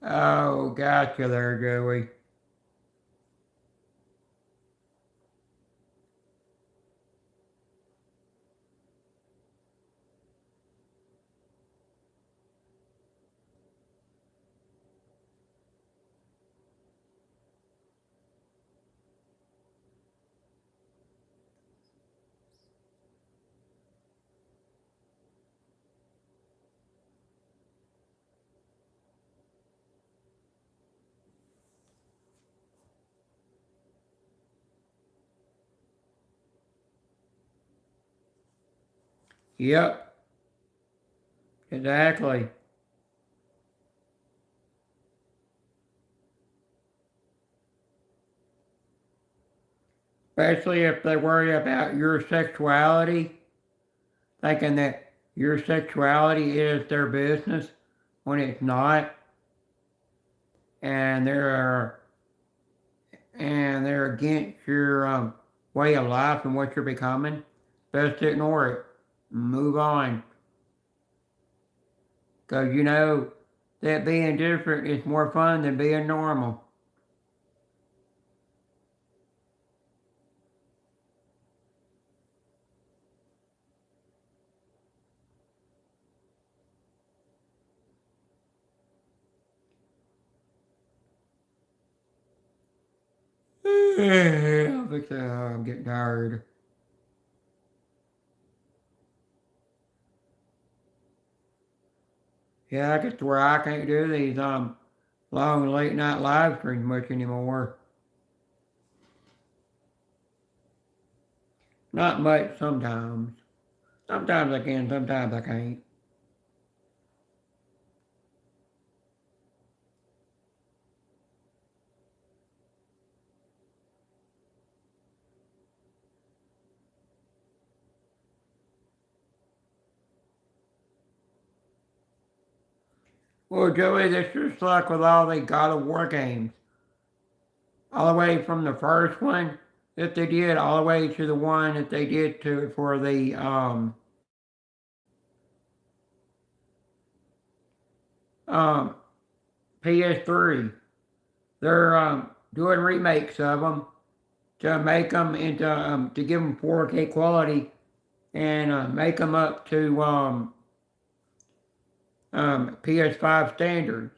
Oh, gotcha there, Joey. Yep, exactly. Especially if they worry about your sexuality, thinking that your sexuality is their business when it's not, and they're against your way of life and what you're becoming. Best to ignore it. Move on, because you know that being different is more fun than being normal. I think I'm getting tired. Yeah, I get to where I can't do these long late night live streams much anymore. Not much sometimes. Sometimes I can, sometimes I can't. Well, Joey, that's just like with all the God of War games. all the way from the first one that they did, all the way to the one that they did to for the um, PS3. They're doing remakes of them to make them into to give them 4K quality and make them up to PS5 standards,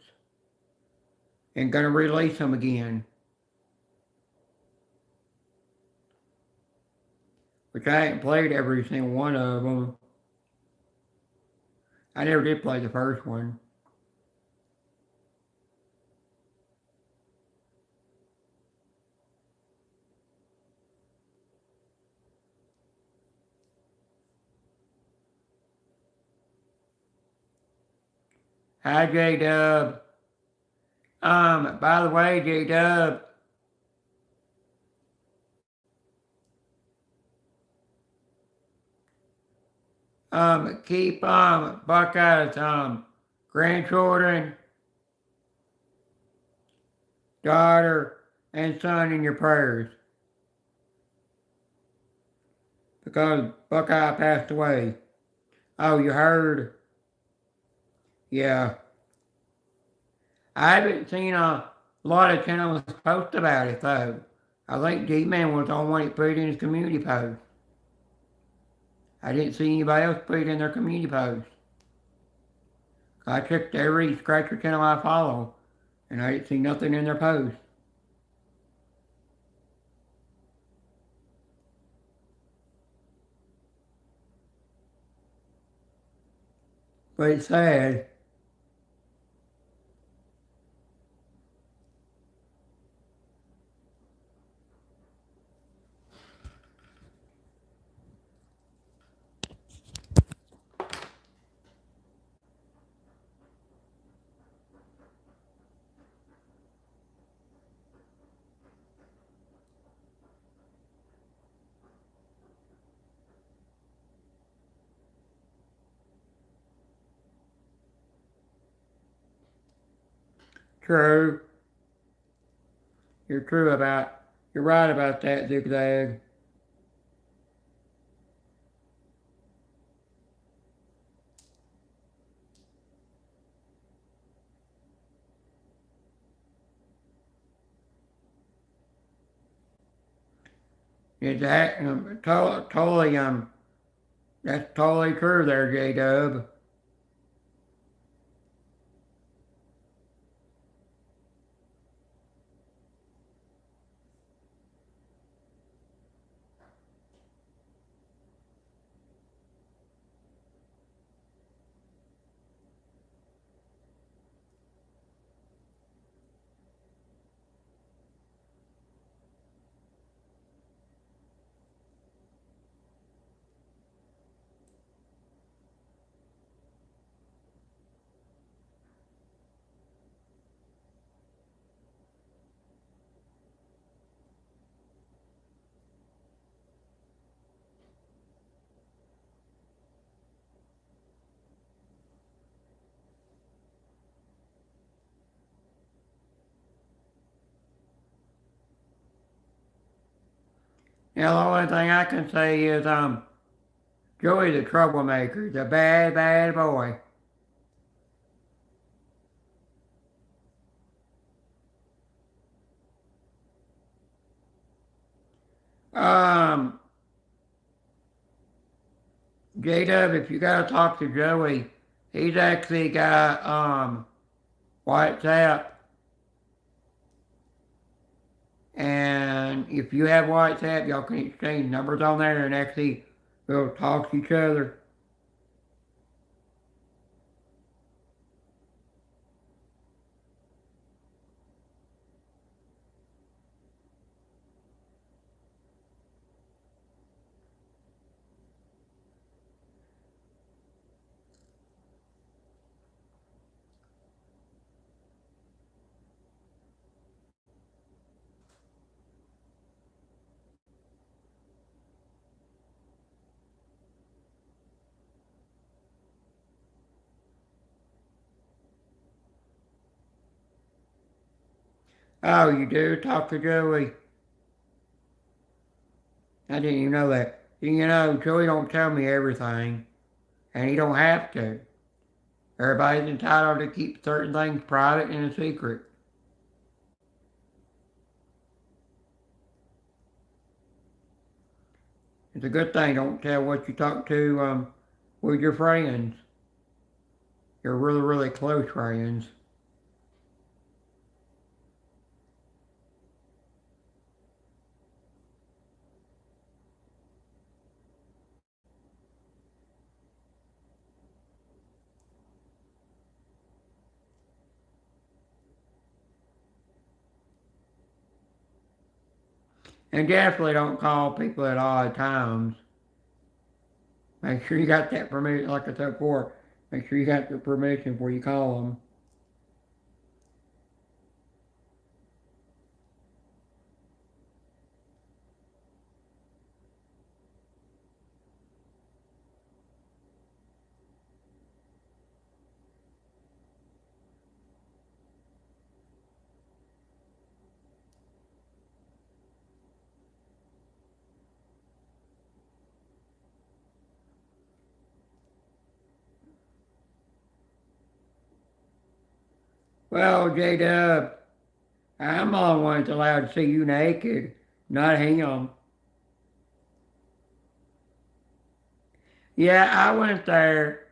and gonna release them again. Which I haven't played every single one of them. I never did play the first one. Hi, J Dub. By the way, J Dub, keep Buckeye's grandchildren, daughter, and son in your prayers, because Buckeye passed away. Oh, you heard? Yeah. I haven't seen a lot of channels post about it though. I think G-Man was the only one that put it in his community post. I didn't see anybody else put it in their community post. I checked every Scratcher channel I follow, and I didn't see nothing in their post. But it's sad. True. You're right about that, Zigzag. Is that totally that's totally true there, J Dub. Now the only thing I can say is Joey's a troublemaker. He's a bad, bad boy. Um, J-Dub, if you gotta talk to Joey, he's actually got WhatsApp, and if you have WhatsApp, y'all can exchange numbers on there and actually will talk to each other. Oh, you do talk to Joey? I didn't even know that. You know, Joey don't tell me everything, and he don't have to. Everybody's entitled to keep certain things private and a secret. It's a good thing. Don't tell what you talk to with your friends. Your really, really close friends. And definitely don't call people at odd times. Make sure you got that permission, like I said before. Make sure you got the permission before you call them. Well, J-Dub, I'm the only one that's allowed to see you naked, not him. Yeah, I went there.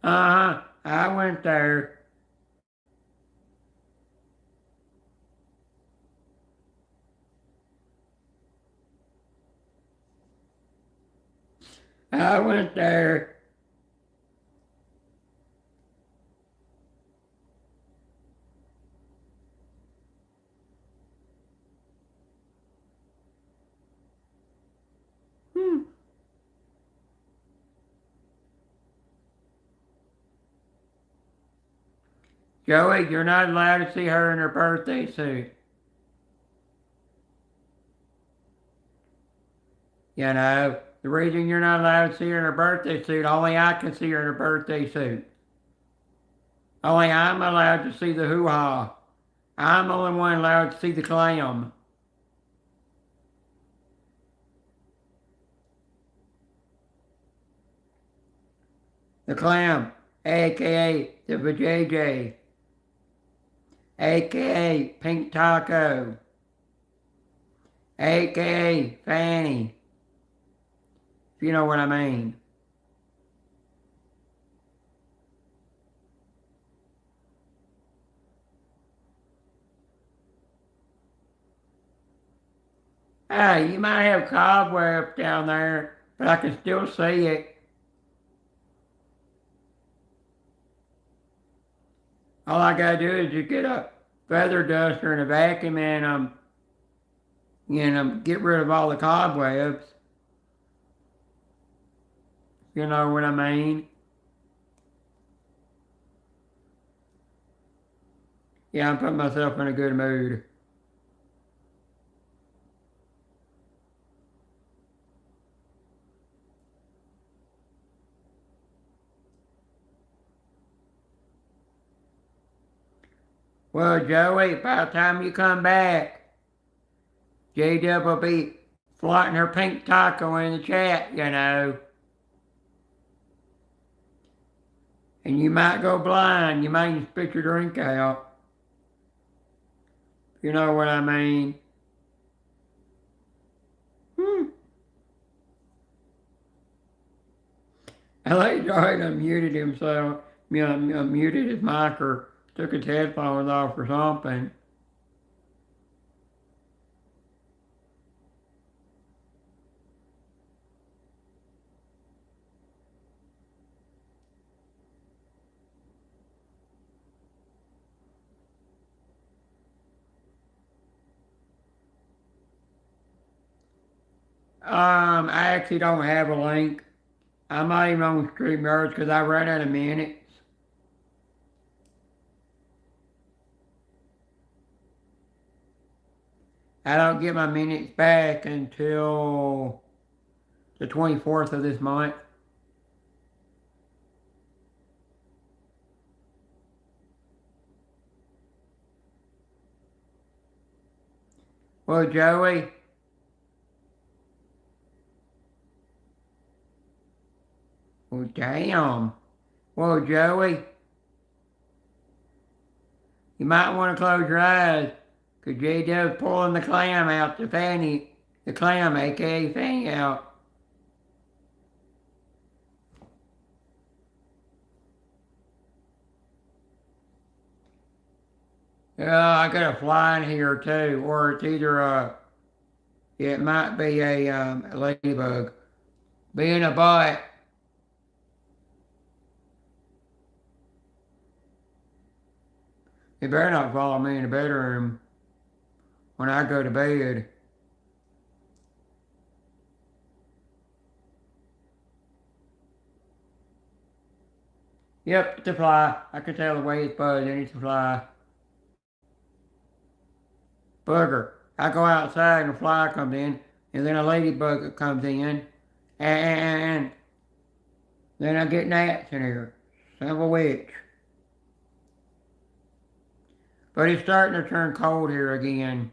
Uh-huh, I went there. I went there. Hmm. Joey, you're not allowed to see her in her birthday suit. You know, the reason you're not allowed to see her in her birthday suit, only I can see her in her birthday suit. Only I'm allowed to see the hoo-ha. I'm the only one allowed to see the clam. The clam, a.k.a. the vajayjay, a.k.a. Pink Taco, a.k.a. Fanny, if you know what I mean. Hey, you might have cobwebs down there, but I can still see it. All I gotta do is just get a feather duster and a vacuum and get rid of all the cobwebs. You know what I mean? Yeah, I'm putting myself in a good mood. Well, Joey, by the time you come back, J-Dub will be flaunting her pink taco in the chat, you know. And you might go blind. You might spit your drink out. You know what I mean? Hmm. I like Joey unmuted himself. Unmuted his mic or took his headphones off or something. I actually don't have a link. I'm not even on StreamYards because I ran out of minutes. I don't get my minutes back until the 24th of this month. Well, Joey. Well, damn. Well, Joey, you might want to close your eyes, 'cause J-Dub's pulling the clam out, the clam, aka Fanny out. Yeah, I got a fly in here too, or it's either it might be a ladybug. Being a bite. You better not follow me in the bedroom when I go to bed. Yep, it's a fly. I can tell the way it's buzzing. It's a fly. Bugger. I go outside and a fly comes in, and then a ladybug comes in, and then I get gnats in here. Son of a witch. But it's starting to turn cold here again.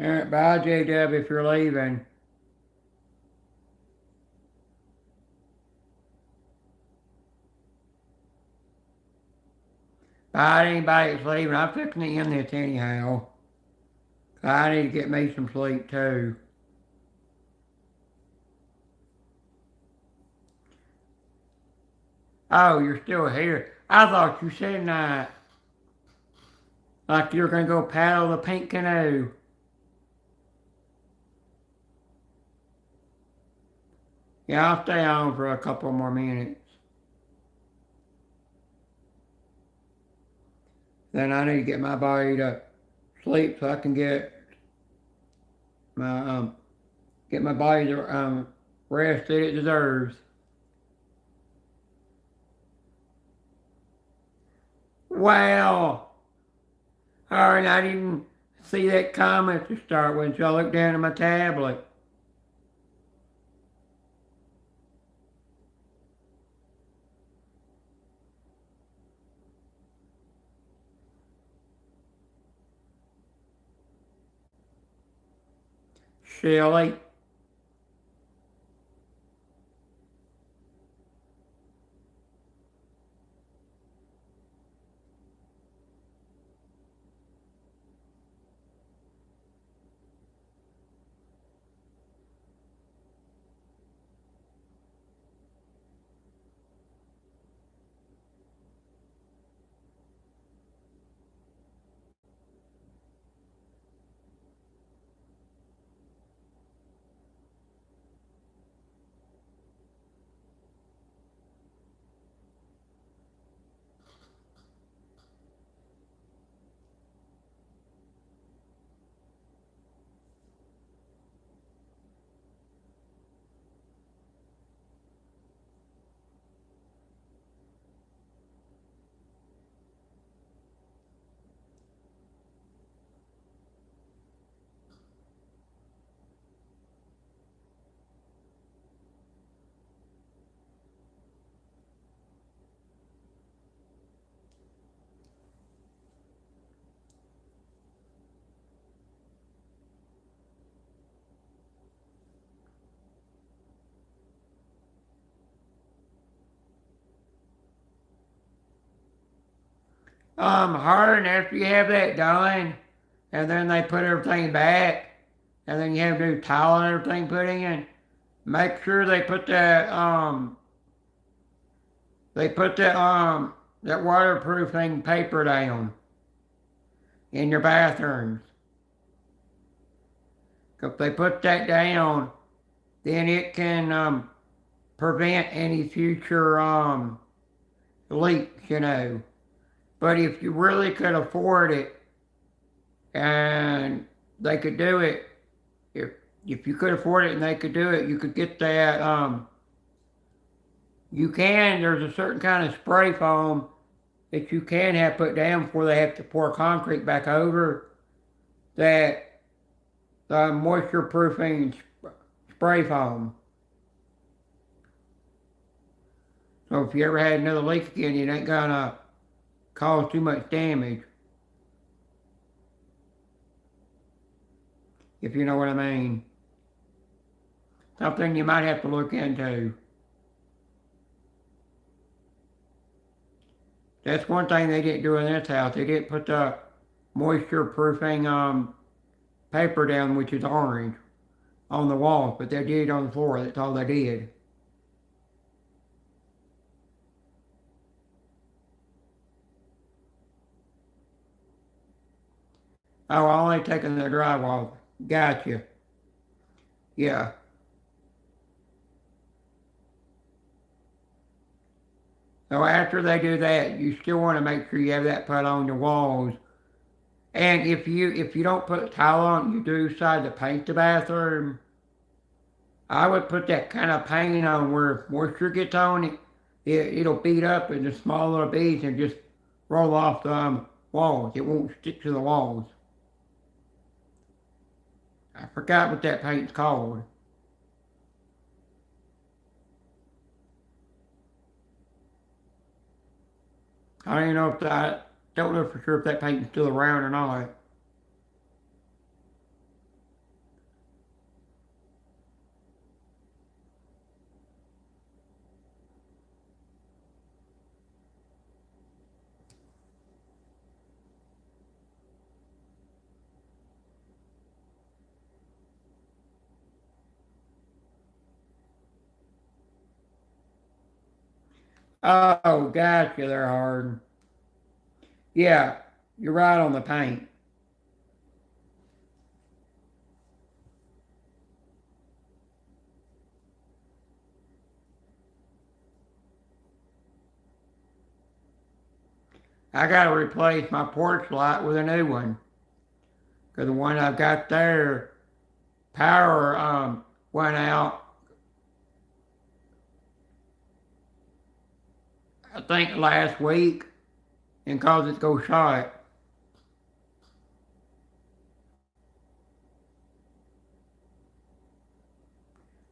Alright, bye J-Dub if you're leaving. Bye to anybody that's leaving. I'm fixing to end this anyhow. I need to get me some sleep too. Oh, you're still here. I thought you said night. Like you were gonna go paddle the pink canoe. Yeah, I'll stay on for a couple more minutes. Then I need to get my body to sleep so I can my get my body the rest that it deserves. Wow. Alright, I didn't see that comment to start with, so I looked down at my tablet. Silly. Hard, after you have that done, and then they put everything back, and then you have new tile and everything put in. Make sure they put that waterproofing paper down in your bathrooms. If they put that down, then it can prevent any future leaks, you know. But if you really could afford it, and they could do it, if if you could afford it and they could do it, you could get that. You can. There's a certain kind of spray foam that you can have put down before they have to pour concrete back over. That moisture proofing spray foam. So if you ever had another leak again, it ain't gonna cause too much damage. If you know what I mean. Something you might have to look into. That's one thing they didn't do in this house. They didn't put the moisture proofing paper down, which is orange, on the walls, but they did it on the floor. That's all they did. Oh, only taking the drywall. Gotcha. Yeah. So after they do that, you still want to make sure you have that put on the walls. And if you don't put tile on, you do decide to paint the bathroom. I would put that kind of paint on where moisture gets on it. It'll beat up into small little beads and just roll off the walls. It won't stick to the walls. I forgot what that paint's called. I don't even know if that. Don't know for sure if that paint's still around or not. Oh, gotcha, they're hard. Yeah, you're right on the paint. I gotta replace my porch light with a new one. Cause the one I've got there, power went out, I think last week, and caused it to go short.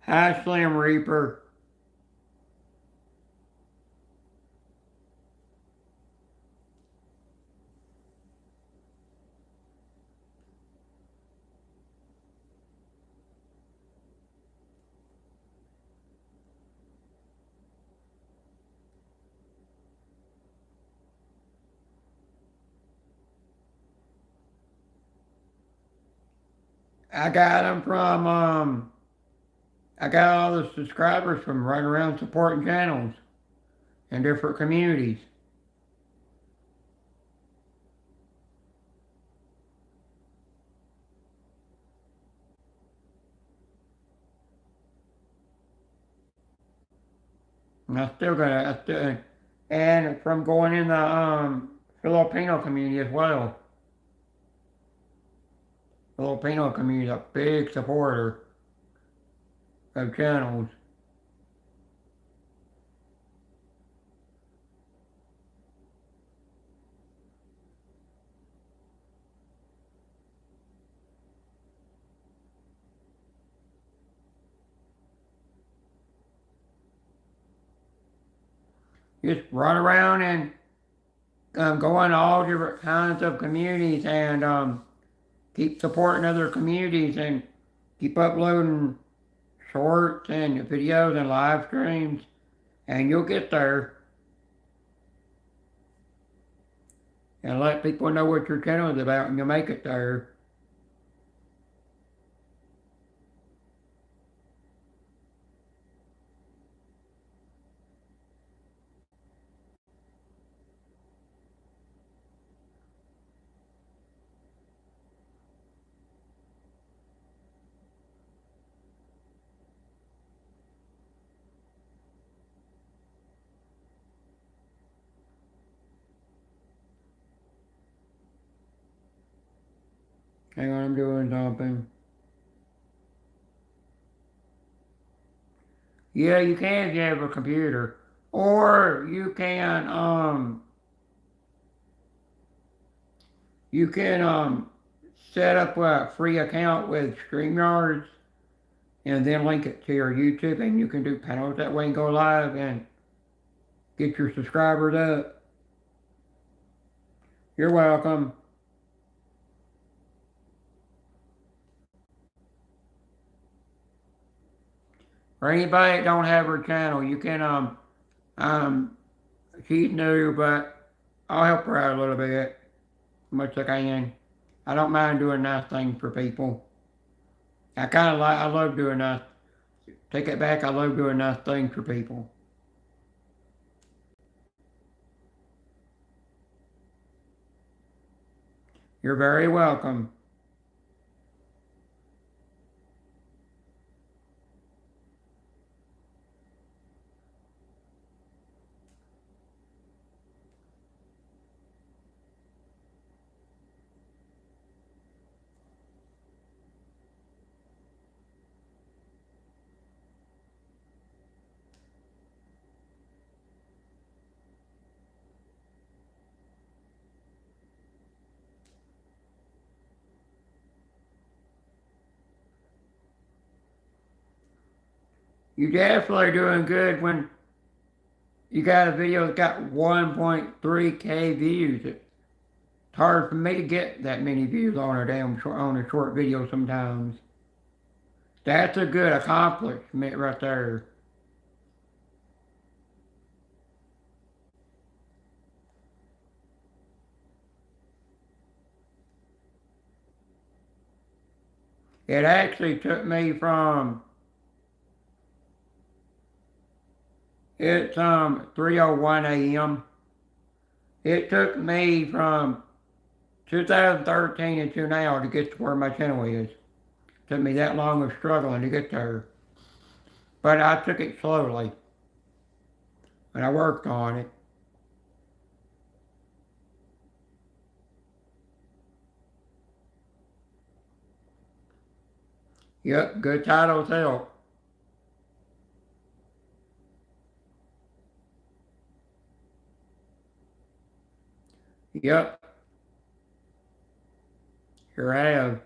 Hi, Slim Reaper. I got them from I got all the subscribers from right around supporting channels in different communities. And and from going in the Filipino community as well. Filipino community is a big supporter of channels. Just run around and go in all different kinds of communities and keep supporting other communities and keep uploading shorts and videos and live streams, and you'll get there. and let people know what your channel is about and you'll make it there. Hang on, I'm doing something. Yeah, you can if you have a computer. Or you can set up a free account with StreamYards and then link it to your YouTube and you can do panels that way and go live and get your subscribers up. You're welcome. For anybody that don't have her channel, you can she's new, but I'll help her out a little bit, as much as I can. I don't mind doing nice things for people. I love doing nice. Take it back. I love doing nice things for people. You're very welcome. You're definitely doing good when you got a video that's got 1.3K views. It's hard for me to get that many views on a short video sometimes. That's a good accomplishment right there. It actually took me from it's 3:01 a.m. It took me from 2013 until now to get to where my channel is. It took me that long of struggling to get there. But I took it slowly. And I worked on it. Yep, good titles help. Yep, sure have.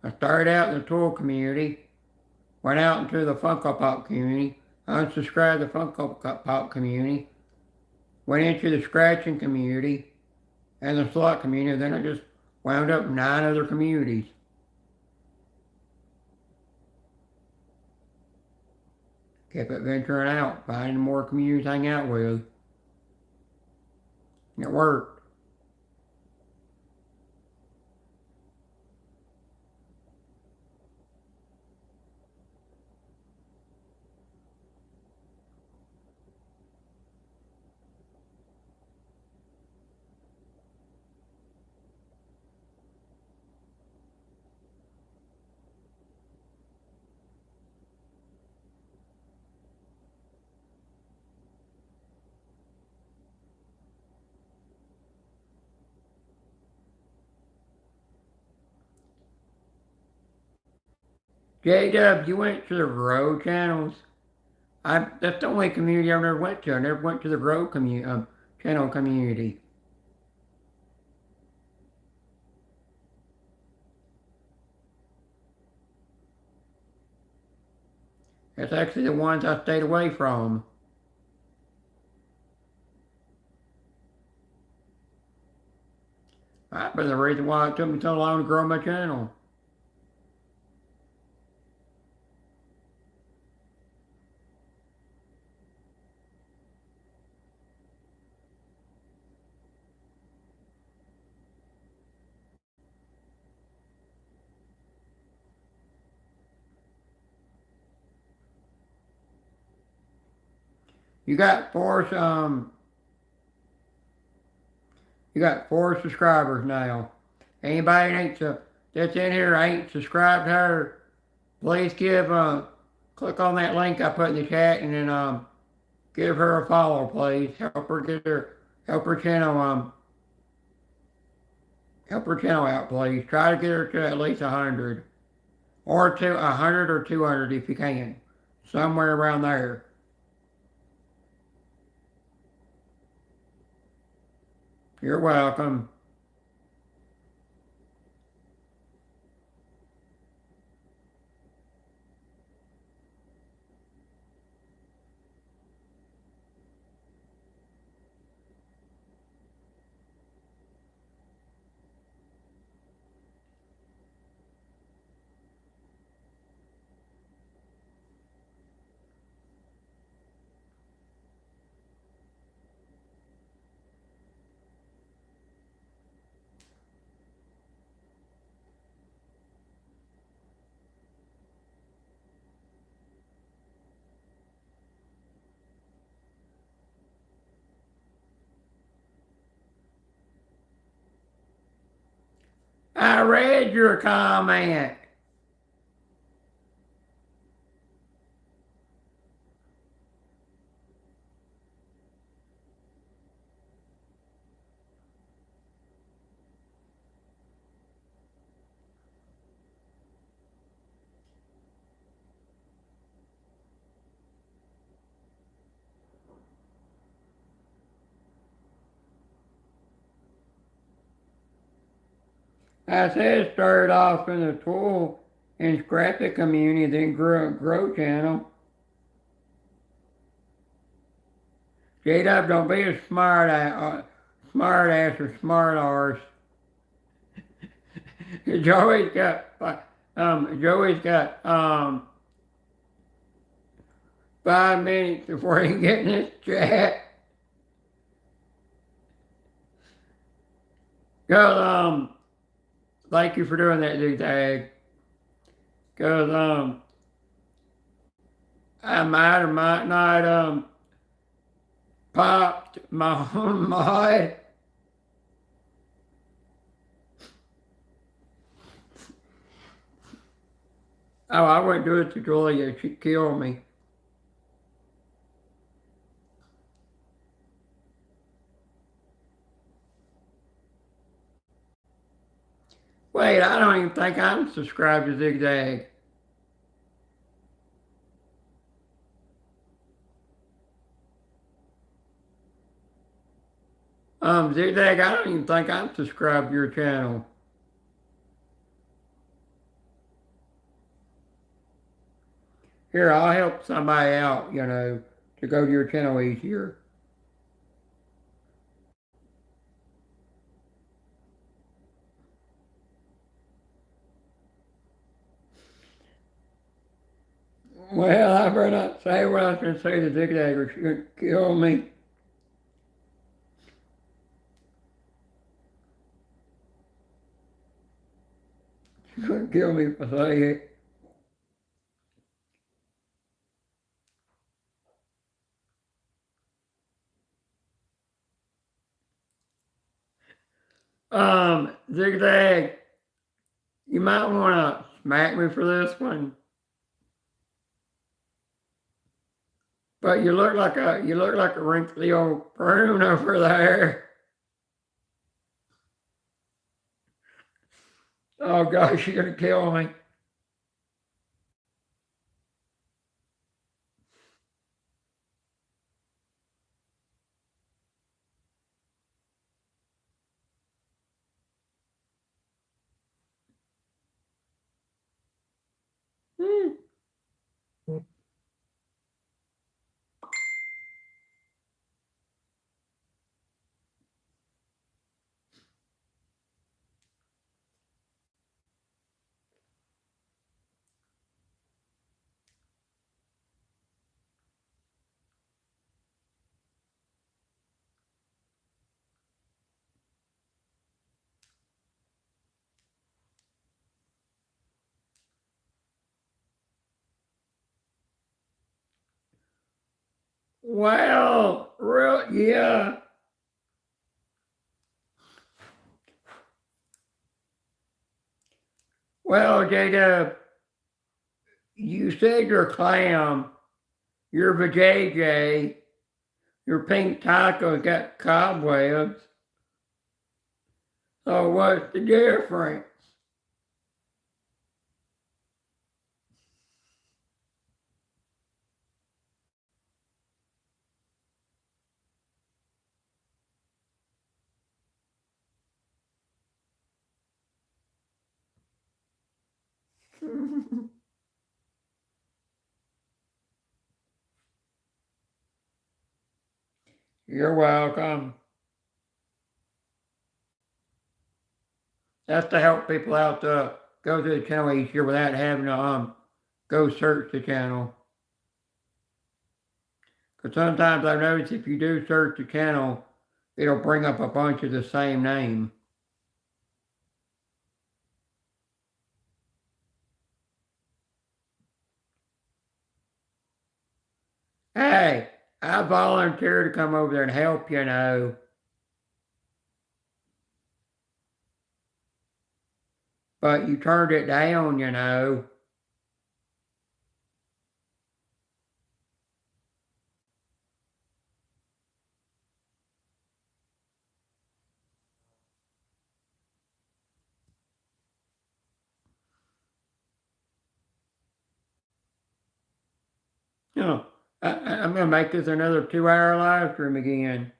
I started out in the tool community, went out into the Funko Pop community, unsubscribed the Funko Pop community, went into the scratching community and the slot community, then I just wound up in 9 other communities. Kept it venturing out, finding more communities to hang out with. It worked. J-Dub, you went to the Grow channels? That's the only community I never went to. I never went to the Grow channel community. That's actually the ones I stayed away from. That's been the reason why it took me so long to grow my channel. You got you got 4 subscribers now. Anybody that's in here ain't subscribed to her, please click on that link I put in the chat and then give her a follow, please. Help her channel help her channel out, please. Try to get her to at least 100 or to 100 or 200 if you can, somewhere around there. You're welcome. I read your comment. I said started off in the tool and scrappy community, then grow channel. J-Dub, don't be a smart ass or smart arse. Joey's got 5 minutes before he can get in this chat. Cause thank you for doing that, Zigzag. Cause I might or might not popped my own mod. Oh, I wouldn't do it to Julia. She'd kill me. Wait, I don't even think I'm subscribed to Zigzag. Zigzag, I don't even think I'm subscribed to your channel. Here, I'll help somebody out, to go to your channel easier. Well, I better not say what I was going to say to Zigzag or she's going to kill me. She's going to kill me if I say it. Zigzag, you might want to smack me for this one. But you look like a wrinkly old prune over there. Oh gosh, you're gonna kill me. Hmm. Well, yeah. Well, J-Dub, you said you're a clam, you're a JJ, your pink taco's got cobwebs. So what's the difference? You're welcome. That's to help people out to go to the channel easier without having to go search the channel. Because sometimes I've noticed if you do search the channel, it'll bring up a bunch of the same name. Hey, I volunteered to come over there and help, you know. But you turned it down, you know. You know, I'm going to make this another 2-hour live stream again.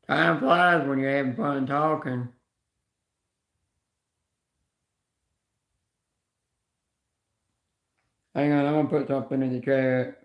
Time flies when you're having fun talking. Hang on, I'm going to put something in the chat.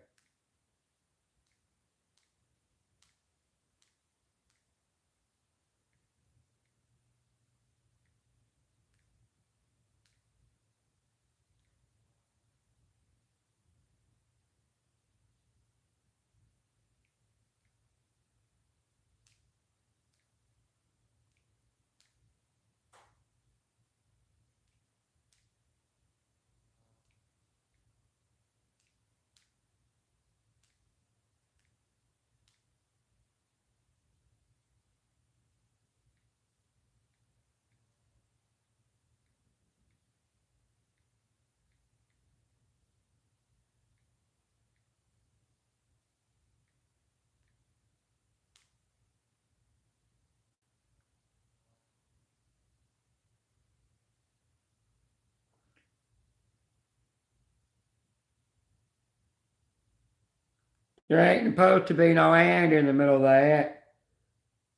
There ain't supposed to be no and in the middle of that.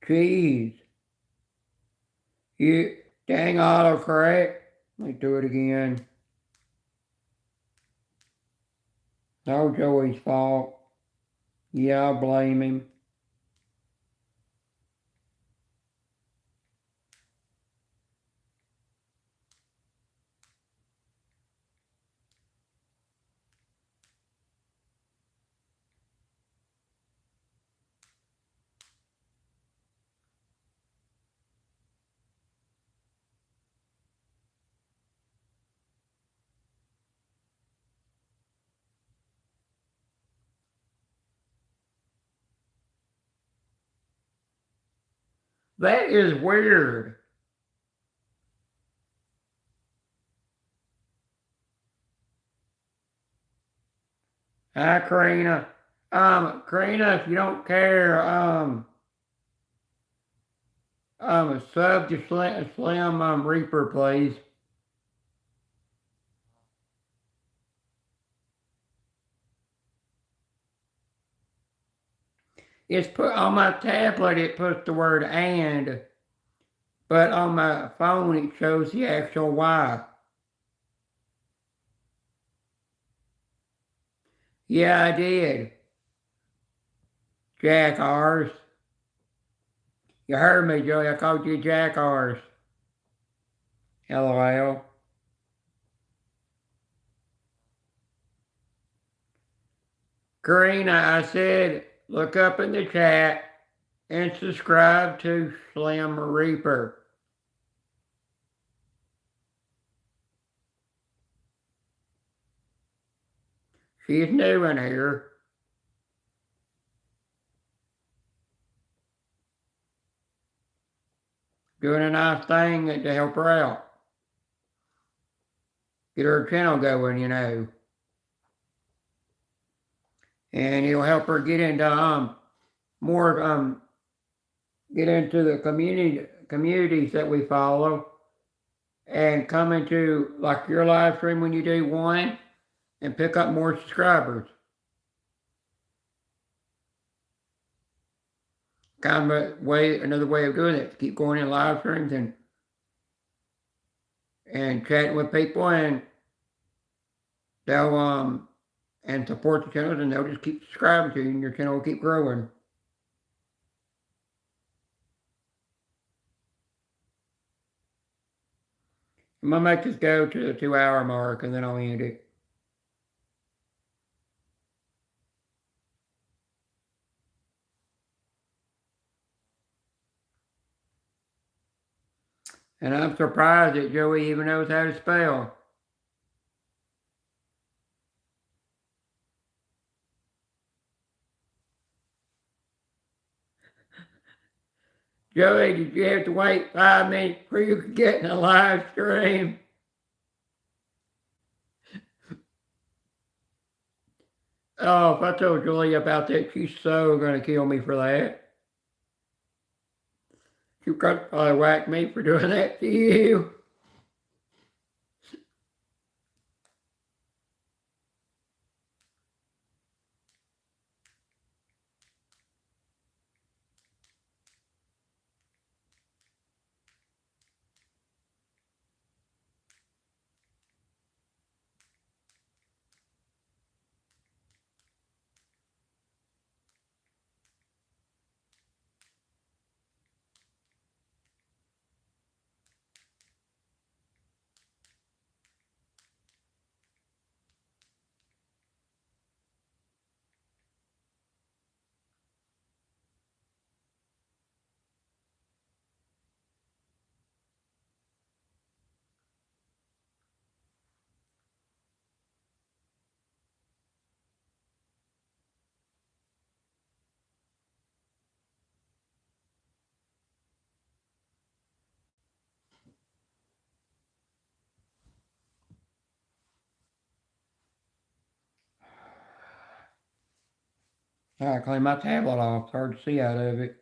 Jeez. You dang autocorrect. Let me do it again. No Joey's fault. Yeah, I'll blame him. That is weird. Hi, Karina. Karina, if you don't care, sub to Slim Reaper, please. It's put on my tablet, it puts the word and, but on my phone it shows the actual Y. Yeah, I did. Jackars. You heard me, Joey. I called you Jackars. LOL. Karina, I said, look up in the chat and subscribe to Slim Reaper. She's new in here. Doing a nice thing to help her out. Get her channel going, you know. And it'll help her get into more get into the communities that we follow and come into like your live stream when you do one and pick up more subscribers. Kind of another way of doing it. Keep going in live streams and chatting with people, and they'll and support the channels, and they'll just keep subscribing to you, and your channel will keep growing. I'm gonna make this go to the 2-hour mark, and then I'll end it. And I'm surprised that Joey even knows how to spell. Joey, did you have to wait 5 minutes before you could get in a live stream? Oh, if I told Julie about that, she's so gonna kill me for that. She could probably whack me for doing that to you. I clean my tablet off. It's hard to see out of it.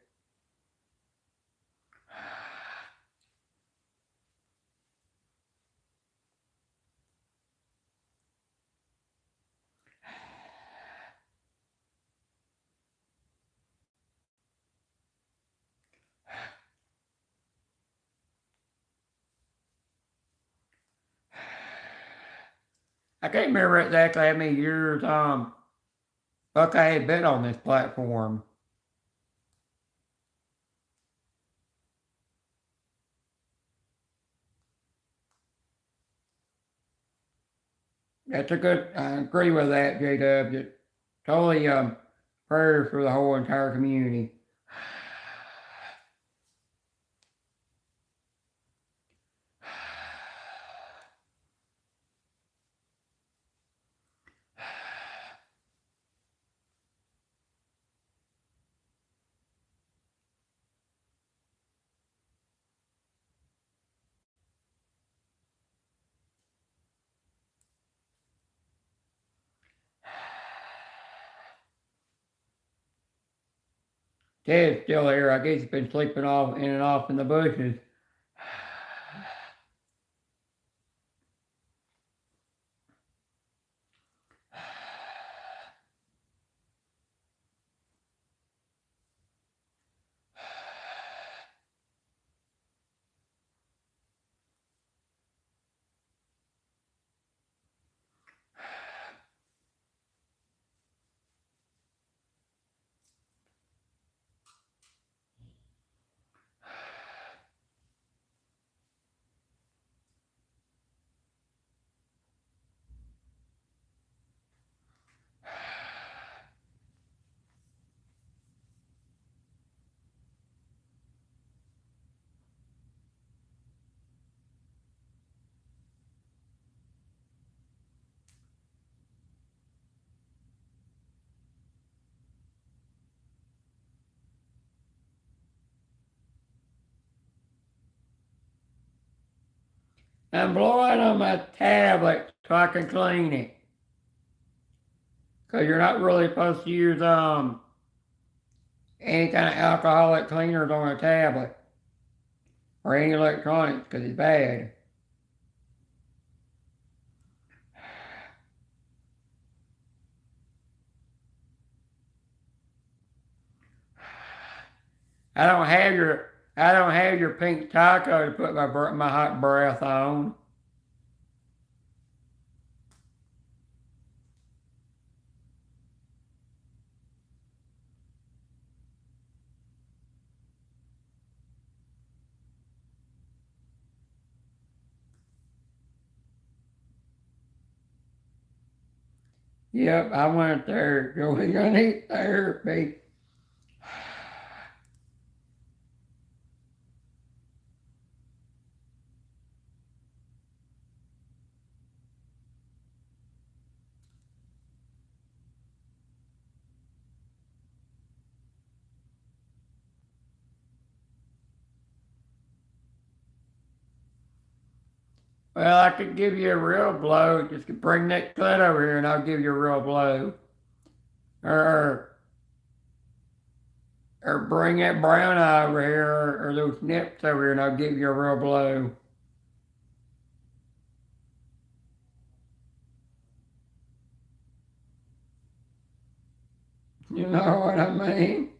I can't remember exactly how many years Buck I had been on this platform. That's a good. I agree with that, J-Dub. Totally prayers for the whole entire community. Ted's still here. I guess he's been sleeping off in and off in the bushes. I'm blowing on my tablet so I can clean it. Because you're not really supposed to use any kind of alcoholic cleaners on a tablet or any electronics because it's bad. I don't have your pink taco to put my hot breath on. Yep, I went there. Joey, I need therapy. Well, I could give you a real blow. Just bring that clit over here and I'll give you a real blow. Or, or bring that brown eye over here or those nips over here and I'll give you a real blow. You know what I mean?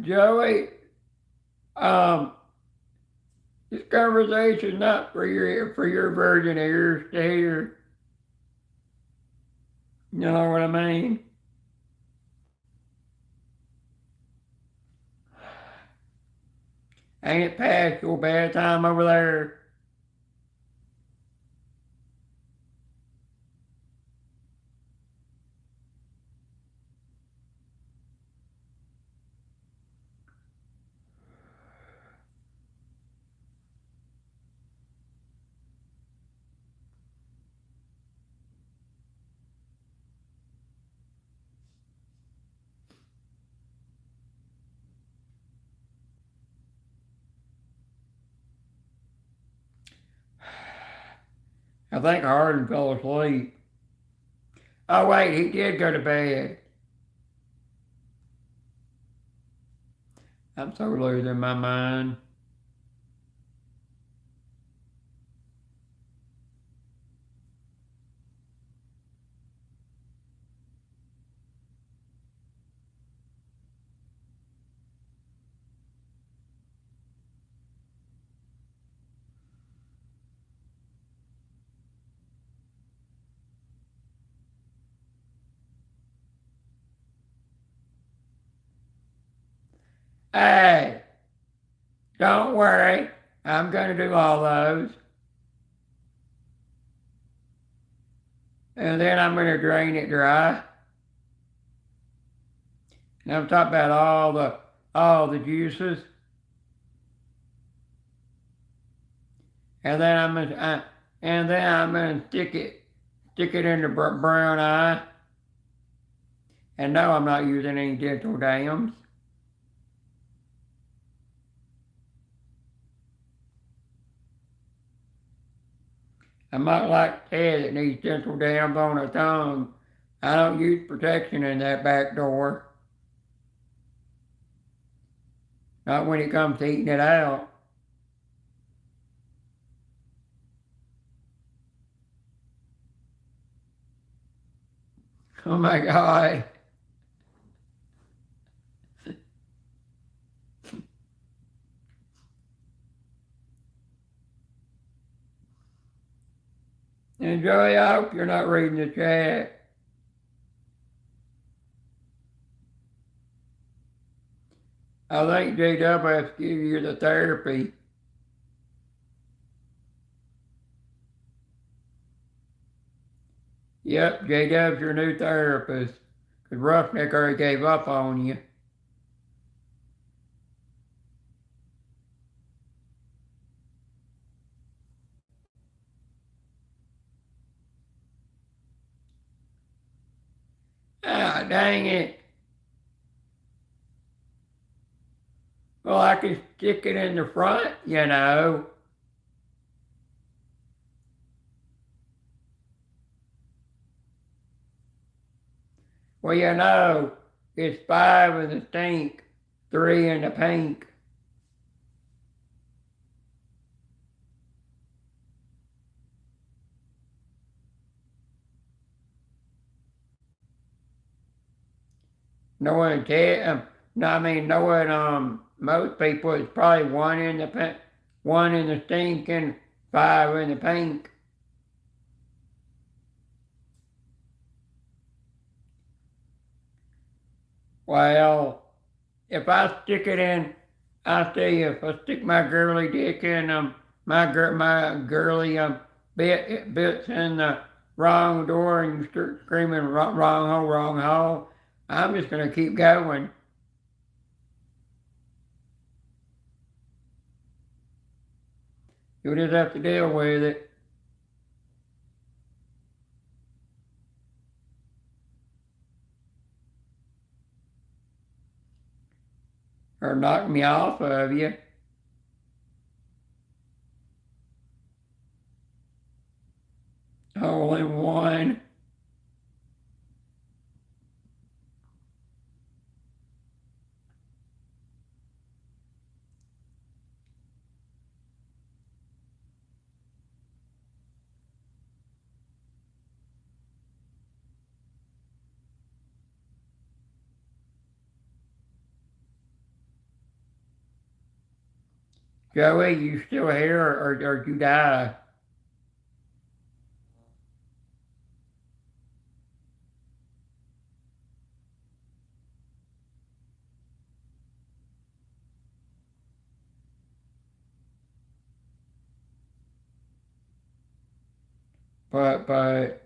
Joey, um, this conversation not for your virgin ears to hear. You know what I mean? Ain't it past your bedtime over there? I think Harden fell asleep. Oh wait, he did go to bed. I'm so losing my mind. Hey, don't worry. I'm going to do all those. And then I'm going to drain it dry. And I'm talking about all the juices. And then I'm going to stick it in the brown eye. And no, I'm not using any dental dams. I'm not like Ted that needs dental dams on her tongue. I don't use protection in that back door. Not when it comes to eating it out. Oh my God. And Joey, I hope you're not reading the chat. I think J-Dub has to give you the therapy. Yep, J-Dub's your new therapist. Because Roughneck already gave up on you. dang it. Well, I can stick it in the front, you know. Well, you know, it's 5 in the stink, 3 in the pink. Knowing no, I mean, knowing most people, it's probably 1 in the pink, 1 in the stink, and 5 in the pink. Well, if I stick it in, I tell you, if I stick my girly dick in my girly bits in the wrong door and you start screaming wrong hole, I'm just gonna keep going. You'll just have to deal with it. Or knock me off of you. Hole in one. Joey, you still here or you die? But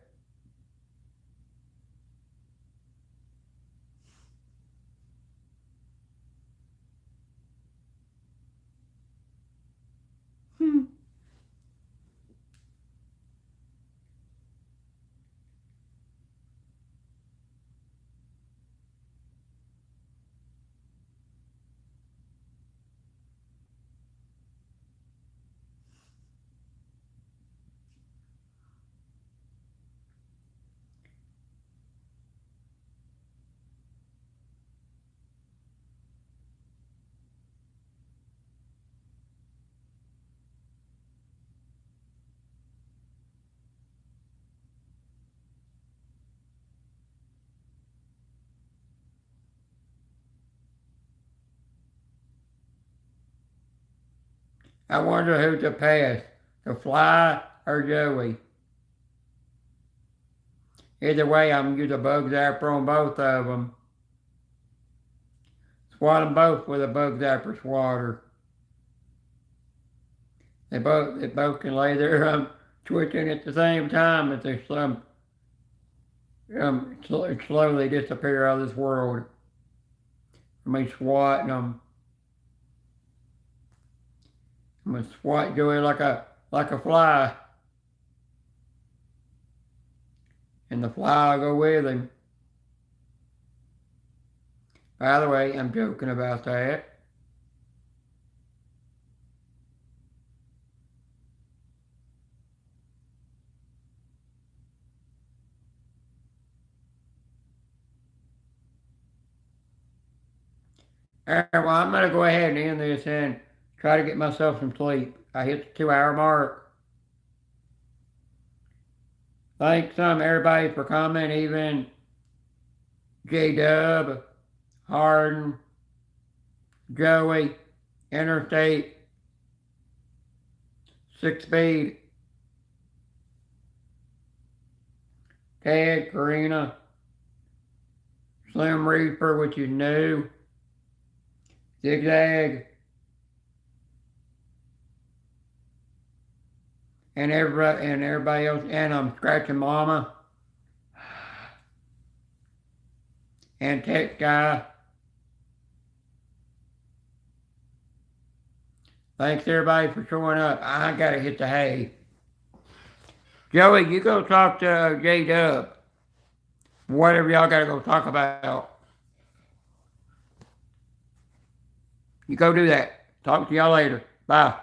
I wonder who's the past, the fly or Joey. Either way, I'm gonna use a bug zapper on both of them. Swat them both with a bug zapper swatter. They both can lay there twitching at the same time as they slowly disappear out of this world. Me swatting them. I'm gonna swat Joey like a fly, and the fly will go with him. By the way, I'm joking about that. All right, well, I'm gonna go ahead and end this and try to get myself some sleep. I hit the 2 hour mark. Thanks everybody for coming, even J Dub, Harden, Joey, Interstate, 6 Speed, Ted, Karina, Slim Reaper, which is new, Zigzag, and everybody else, and I'm Scratching Mama, and Tech Guy. Thanks everybody for showing up. I gotta hit the hay. Joey, you go talk to J Dub. Whatever y'all got to go talk about. You go do that. Talk to y'all later. Bye.